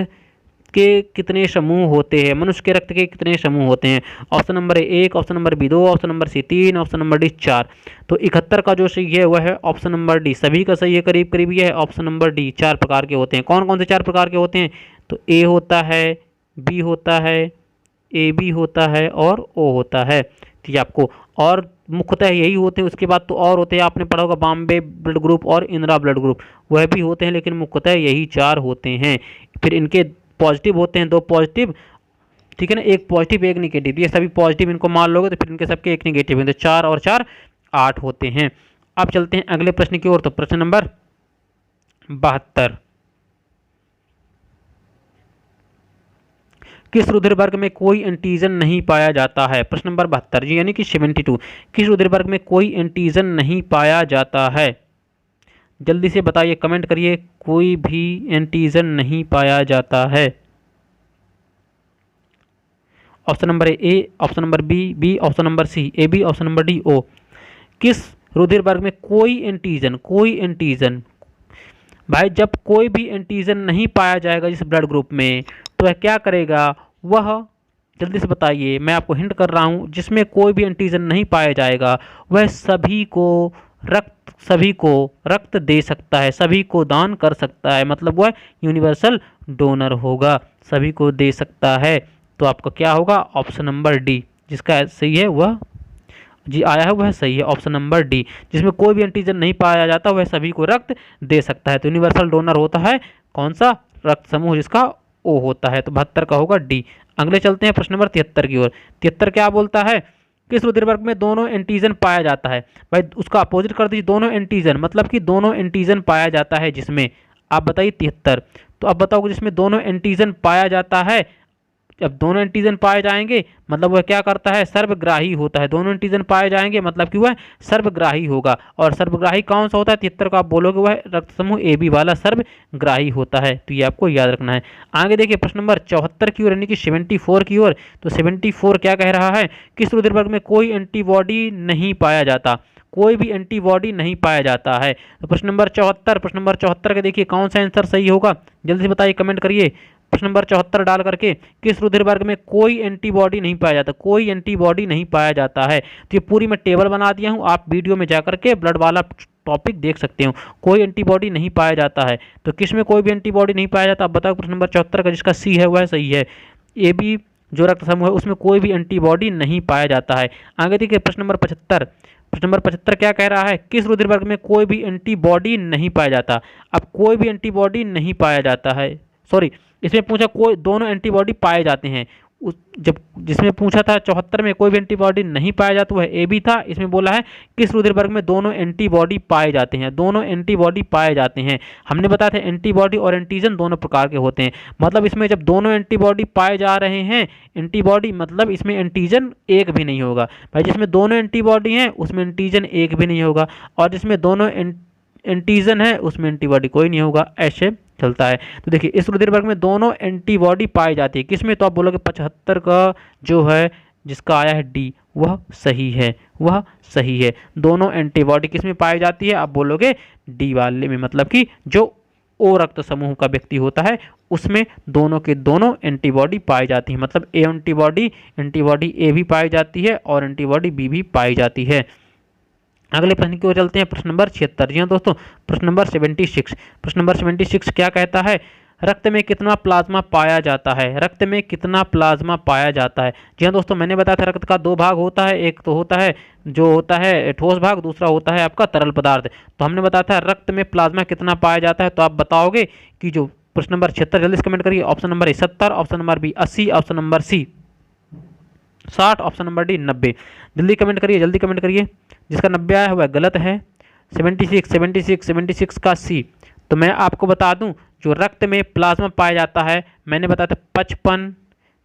के कितने समूह होते हैं? मनुष्य के रक्त के कितने समूह होते हैं? Option number A 1, option number B 2, option number C 3, option number D 4। तो 71 का जो सही है वह है ऑप्शन नंबर डी, सभी का सही है, करीब करीब ये है ऑप्शन नंबर डी। 4 प्रकार के होते हैं। कौन कौन से 4 प्रकार के होते हैं? तो ए होता है, बी होता है, ए बी होता है और ओ होता है, ठीक है। आपको और मुख्यतः यही होते हैं, उसके बाद तो और होते हैं, आपने पढ़ा होगा बॉम्बे ब्लड ग्रुप और इंदिरा ब्लड ग्रुप, वह भी होते हैं, लेकिन मुख्यतः यही 4 होते हैं। फिर इनके पॉजिटिव होते हैं 2 पॉजिटिव, ठीक है ना, 1 पॉजिटिव 1 निगेटिव, ये सभी पॉजिटिव इनको मान लोगे तो फिर इनके सबके 1 निगेटिव हैं, तो 4 और 4 8 होते हैं। अब चलते हैं अगले प्रश्न की ओर। तो प्रश्न नंबर 72, किस रुधिर वर्ग में कोई एंटीजन नहीं पाया जाता है? प्रश्न नंबर 72 जी यानी कि 72, किस रुधिर वर्ग में कोई एंटीजन नहीं पाया जाता है? जल्दी से बताइए, कमेंट करिए, कोई भी एंटीजन नहीं पाया जाता है। Option number A, option number B, option number C A B, option number D O. किस रुधिर वर्ग में कोई एंटीजन भाई जब कोई भी एंटीजन नहीं पाया जाएगा जिस ब्लड ग्रुप में, तो वह क्या करेगा? वह जल्दी से बताइए, मैं आपको हिंट कर रहा हूं, जिसमें कोई भी एंटीजन नहीं पाया जाएगा वह सभी को रक्त दे सकता है, सभी को दान कर सकता है, मतलब वह यूनिवर्सल डोनर होगा, सभी को दे सकता है। तो आपका क्या होगा? ऑप्शन नंबर डी, जिसका सही है वह जी आया है वह सही है, ऑप्शन नंबर डी, जिसमें कोई भी एंटीजन नहीं पाया जाता वह सभी को रक्त दे सकता है। तो यूनिवर्सल डोनर होता है कौन सा? रक्त समूह जिसका ओ होता है। तो 72 का होगा डी। अगले चलते हैं प्रश्न नंबर 73 की ओर। 73 क्या बोलता है? किस रुधिर वर्ग में दोनों एंटीजन पाया जाता है? भाई उसका अपोजिट कर दीजिए, दोनों एंटीजन मतलब कि दोनों एंटीजन पाया जाता है जिसमें, आप बताइए 73। तो अब बताओ जिसमें दोनों एंटीजन पाया जाता है, जब दोनों एंटीजन पाए जाएंगे मतलब वह क्या करता है? सर्वग्राही होता है। दोनों एंटीजन पाए जाएंगे मतलब कि वह सर्वग्राही होगा। और सर्वग्राही कौन सा होता है? 73 का आप बोलोगे वह रक्त समूह ए बी वाला सर्वग्राही होता है। तो ये आपको याद रखना है। आगे देखिए प्रश्न नंबर 74 की ओर यानी कि 74 की ओर। तो 74 क्या कह रहा है? किस रुधिर वर्ग में कोई एंटीबॉडी नहीं पाया जाता? कोई भी एंटीबॉडी नहीं पाया जाता है। तो प्रश्न नंबर 74 का देखिए कौन सा आंसर सही होगा, जल्दी से बताइए, कमेंट करिए। प्रश्न नंबर 74 डाल करके किस रुधिर वर्ग में कोई एंटीबॉडी नहीं पाया जाता? कोई एंटीबॉडी नहीं पाया जाता है। तो ये पूरी मैं टेबल बना दिया हूँ, आप वीडियो में जाकर के ब्लड वाला टॉपिक देख सकते हो। कोई एंटीबॉडी नहीं पाया जाता है, तो किस में कोई भी एंटीबॉडी नहीं पाया जाता? आप बताओ। प्रश्न नंबर 74 का जिसका सी है वह सही है। ए बी जो रक्त समूह है उसमें कोई भी एंटीबॉडी नहीं पाया जाता है। आगे देखिए प्रश्न नंबर 75। प्रश्न नंबर 75 क्या कह रहा है? किस रुधिर वर्ग में कोई भी एंटीबॉडी नहीं पाया जाता? अब कोई भी एंटीबॉडी नहीं पाया जाता है, सॉरी इसमें पूछा कोई दोनों एंटीबॉडी पाए जाते हैं। उस जब जिसमें पूछा था 74 में कोई भी एंटीबॉडी नहीं पाया जाता वह ए बी था। इसमें बोला है किस रुधिर वर्ग में दोनों एंटीबॉडी पाए जाते हैं? दोनों एंटीबॉडी पाए जाते हैं। हमने बताया था एंटीबॉडी और एंटीजन दोनों प्रकार के होते हैं, मतलब इसमें जब दोनों एंटीबॉडी पाए जा रहे हैं, एंटीबॉडी मतलब इसमें एंटीजन एक भी नहीं होगा भाई। जिसमें दोनों एंटीबॉडी हैं उसमें एंटीजन एक भी नहीं होगा, और जिसमें दोनों एंटीजन है उसमें एंटीबॉडी कोई नहीं होगा, ऐसे चलता है। तो देखिए इस रुधिर वर्ग में दोनों एंटीबॉडी पाई जाती है, किसमें? तो आप बोलोगे 75 का जो है जिसका आया है डी वह सही है, वह सही है। दोनों एंटीबॉडी किसमें पाई जाती है? आप बोलोगे डी वाले में, मतलब कि जो ओ रक्त समूह का व्यक्ति होता है उसमें दोनों के दोनों एंटीबॉडी पाई जाती है, मतलब ए एंटीबॉडी ए भी पाई जाती है और एंटीबॉडी बी भी पाई जाती है। अगले प्रश्न की ओर चलते हैं, प्रश्न नंबर 76। जी हाँ दोस्तों, प्रश्न नंबर 76। प्रश्न नंबर 76 क्या कहता है? रक्त में कितना प्लाज्मा पाया जाता है? रक्त में कितना प्लाज्मा पाया जाता है? जी हाँ दोस्तों, मैंने बताया था रक्त का 2 भाग होता है, एक तो होता है जो होता है ठोस भाग, दूसरा होता है आपका तरल पदार्थ। तो हमने बताया था रक्त में प्लाज्मा कितना पाया जाता है, तो आप बताओगे कि जो प्रश्न नंबर 76 जल्दी से कमेंट करिए। Option number A 70, option number B 80, option number C 60, option number D 90। जल्दी कमेंट करिए, जल्दी कमेंट करिए। जिसका 90 आया हुआ गलत है। 76 76 76 का सी। तो मैं आपको बता दूं, जो रक्त में प्लाज्मा पाया जाता है, मैंने बताया था 55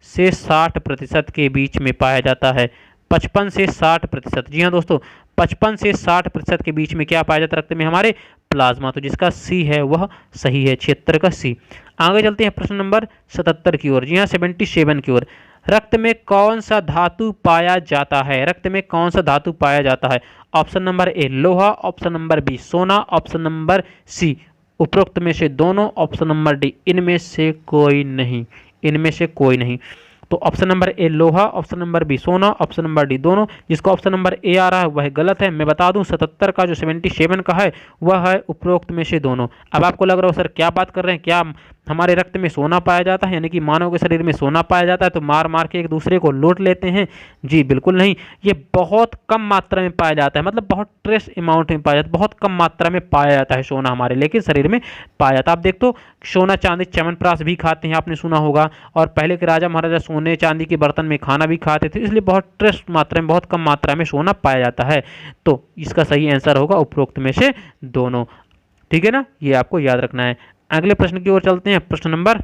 से 60% के बीच में पाया जाता है। 55 से 60%, जी हाँ दोस्तों, 55 से 60% के बीच में क्या पाया जाता है रक्त में हमारे? प्लाज्मा। तो जिसका सी है वह सही है, क्षेत्र का सी। आगे चलते हैं प्रश्न नंबर 77 की ओर, जी हाँ 77 की ओर। रक्त में कौन सा धातु पाया जाता है? रक्त में कौन सा धातु पाया जाता है? ऑप्शन नंबर ए लोहा, ऑप्शन नंबर बी सोना, ऑप्शन नंबर सी उपरोक्त में से दोनों, ऑप्शन नंबर डी इनमें से कोई नहीं। इनमें से कोई नहीं। तो ऑप्शन नंबर ए लोहा, ऑप्शन नंबर बी सोना, ऑप्शन नंबर डी दोनों। जिसका ऑप्शन नंबर ए आ रहा है वह गलत है। मैं बता दूं 77 का जो 77 का है वह है उपरोक्त में से दोनों। अब आपको लग रहा हो सर क्या बात कर रहे हैं, क्या हमारे रक्त में सोना पाया जाता है, यानी कि मानव के शरीर में सोना पाया जाता है तो मार मार के एक दूसरे को लूट लेते हैं? जी बिल्कुल नहीं। ये बहुत कम मात्रा में पाया जाता है, मतलब बहुत ट्रेस अमाउंट में पाया जाता है, बहुत कम मात्रा में पाया जाता है सोना हमारे लेकिन शरीर में पाया जाता है। आप देख तो सोना चांदी च्यवनप्राश भी खाते हैं, आपने सुना होगा। और पहले के राजा महाराजा सोने चांदी के बर्तन में खाना भी खाते थे, इसलिए बहुत ट्रेस मात्रा में, बहुत कम मात्रा में सोना पाया जाता है। तो इसका सही आंसर होगा उपरोक्त में से दोनों। ठीक है ना, ये आपको याद रखना है। अगले प्रश्न की ओर चलते हैं, प्रश्न नंबर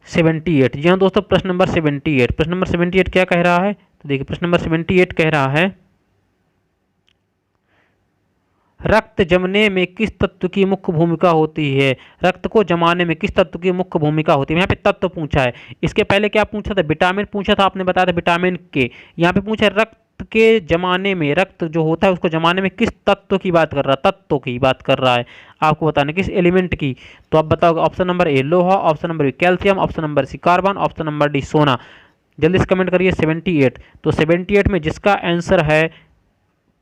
78। जी हाँ दोस्तों, प्रश्न नंबर 78। प्रश्न नंबर 78 क्या कह रहा है? तो देखिए प्रश्न नंबर 78 कह रहा है रक्त जमने में किस तत्व की मुख्य भूमिका होती है? रक्त को जमाने में किस तत्व की मुख्य भूमिका होती है? यहाँ पे तत्व पूछा है। इसके पहले क्या पूछा था? विटामिन पूछा था, आपने बताया था विटामिन के। यहाँ पे पूछा रक्त के जमाने में, रक्त जो होता है उसको जमाने में किस तत्व की बात कर रहा है? तत्व की बात कर रहा है, आपको बताना किस एलिमेंट की। तो आप बताओगे ऑप्शन नंबर ए लोहा, option number B calcium, option number C carbon, option number D सोना। जल्दी से कमेंट करिए 78। तो 78 में जिसका आंसर है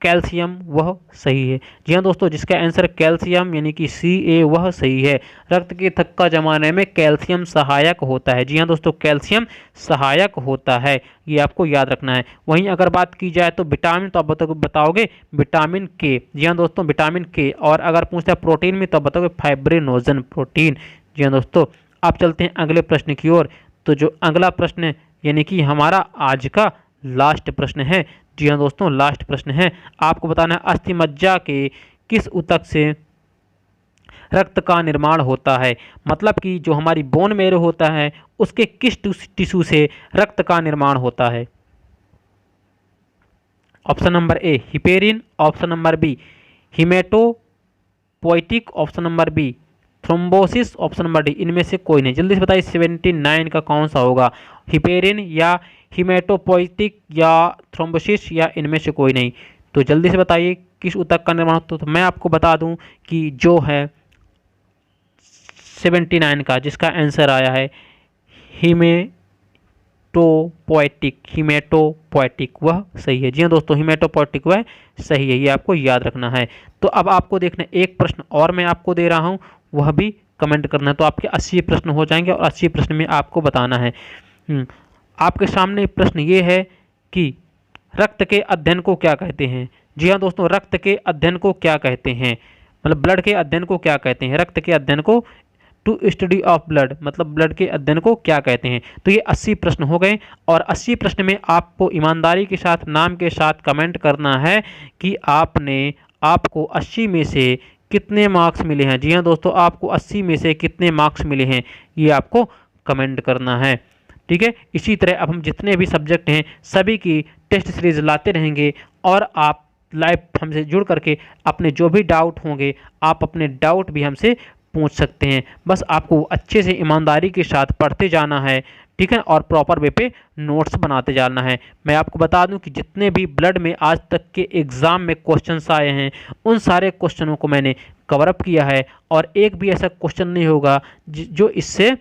कैल्शियम वह सही है। जी हाँ दोस्तों, जिसका आंसर कैल्शियम यानी कि सी ए वह सही है। रक्त के थक्का जमाने में कैल्शियम सहायक होता है। जी हाँ दोस्तों, कैल्शियम सहायक होता है, ये आपको याद रखना है। वहीं अगर बात की जाए तो विटामिन, तो आप बताओगे विटामिन के। जी हाँ दोस्तों, विटामिन के। और अगर पूछता है प्रोटीन में तो आप बताओगे फाइब्रिनोजन प्रोटीन। जी हाँ दोस्तों, आप चलते हैं अगले प्रश्न की ओर। तो जो अगला प्रश्न यानी कि हमारा आज का लास्ट प्रश्न है। जी हाँ दोस्तों, लास्ट प्रश्न है। आपको बताना है अस्थि मज्जा के किस ऊतक से रक्त का निर्माण होता है? मतलब कि जो हमारी बोन मैरो होता है उसके किस टिश्यू से रक्त का निर्माण होता है? Option number A heparin, option number B haematopoietic, option number B thrombosis, option number D इनमें से कोई नहीं। जल्दी से बताइए 79 का कौन सा होगा? हिपेरिन या हिमेटोपोइटिक या थ्रोम्बोसिस या इनमें से कोई नहीं। तो जल्दी से बताइए किस ऊतक का निर्माण होता है? तो मैं आपको बता दूं कि जो है 79 का जिसका आंसर आया है हिमेटोपोइटिक। हिमेटोपोइटिक वह सही है। जी हाँ दोस्तों, हिमेटोपोइटिक वह सही है, ये आपको याद रखना है। तो अब आपको देखना एक प्रश्न और मैं आपको दे रहा हूँ, वह भी कमेंट करना है। तो आपके 80 प्रश्न हो जाएंगे और 80 प्रश्न में आपको बताना है। आपके सामने प्रश्न ये है कि रक्त के अध्ययन को क्या कहते हैं? जी हाँ दोस्तों, रक्त के अध्ययन को क्या कहते हैं? मतलब ब्लड के अध्ययन को क्या कहते हैं? रक्त के अध्ययन को टू स्टडी ऑफ ब्लड, मतलब ब्लड के अध्ययन को क्या कहते हैं? तो ये 80 प्रश्न हो गए और 80 प्रश्न में आपको ईमानदारी के साथ नाम के साथ कमेंट करना है कि आपको 80 में से कितने मार्क्स मिले हैं। जी हाँ दोस्तों, आपको 80 में से कितने मार्क्स मिले हैं ये आपको कमेंट करना है। ठीक है, इसी तरह अब हम जितने भी सब्जेक्ट हैं सभी की टेस्ट सीरीज लाते रहेंगे और आप लाइव हमसे जुड़ करके अपने जो भी डाउट होंगे आप अपने डाउट भी हमसे पूछ सकते हैं। बस आपको अच्छे से ईमानदारी के साथ पढ़ते जाना है, ठीक है, और प्रॉपर वे पे नोट्स बनाते जाना है। मैं आपको बता दूं कि जितने भी ब्लड में आज तक के एग्ज़ाम में क्वेश्चंस आए हैं उन सारे क्वेश्चनों को मैंने कवर अप किया है और एक भी ऐसा क्वेश्चन नहीं होगा जो इससे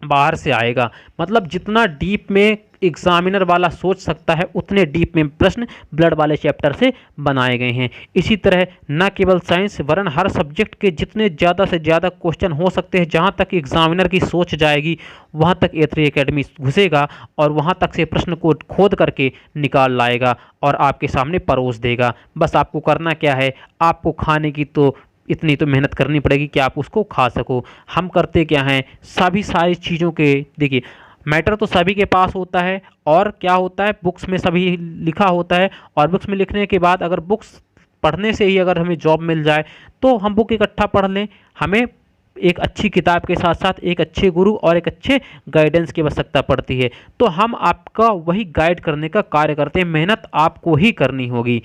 बाहर से आएगा। मतलब जितना डीप में एग्जामिनर वाला सोच सकता है उतने डीप में प्रश्न ब्लड वाले चैप्टर से बनाए गए हैं। इसी तरह न केवल साइंस वरन हर सब्जेक्ट के जितने ज़्यादा से ज़्यादा क्वेश्चन हो सकते हैं, जहां तक एग्जामिनर की सोच जाएगी वहां तक A3 एकेडमी घुसेगा और वहां तक से प्रश्न को खोद करके निकाल लाएगा और आपके सामने परोस देगा। बस आपको करना क्या है, आपको खाने की तो इतनी तो मेहनत करनी पड़ेगी कि आप उसको खा सको। हम करते क्या हैं, सभी सारी चीज़ों के, देखिए मैटर तो सभी के पास होता है, और क्या होता है बुक्स में सभी लिखा होता है, और बुक्स में लिखने के बाद अगर बुक्स पढ़ने से ही अगर हमें जॉब मिल जाए तो हम बुक इकट्ठा पढ़ लें। हमें एक अच्छी किताब के साथ साथ एक अच्छे गुरु और एक अच्छे गाइडेंस की आवश्यकता पड़ती है। तो हम आपका वही गाइड करने का कार्य करते हैं, मेहनत आपको ही करनी होगी।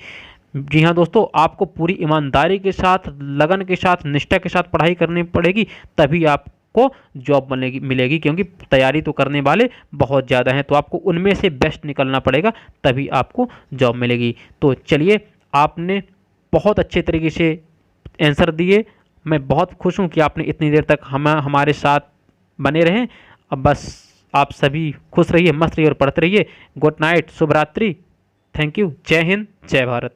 जी हाँ दोस्तों, आपको पूरी ईमानदारी के साथ, लगन के साथ, निष्ठा के साथ पढ़ाई करनी पड़ेगी, तभी आपको जॉब मिलेगी, क्योंकि तैयारी तो करने वाले बहुत ज़्यादा हैं, तो आपको उनमें से बेस्ट निकलना पड़ेगा, तभी आपको जॉब मिलेगी। तो चलिए, आपने बहुत अच्छे तरीके से आंसर दिए। मैं बहुत खुश हूँ कि आपने इतनी देर तक हमारे साथ बने रहें। अब बस आप सभी खुश रहिए, मस्त रहिए और पढ़ते रहिए। गुड नाइट, शुभ रात्रि, थैंक यू, जय हिंद, जय भारत।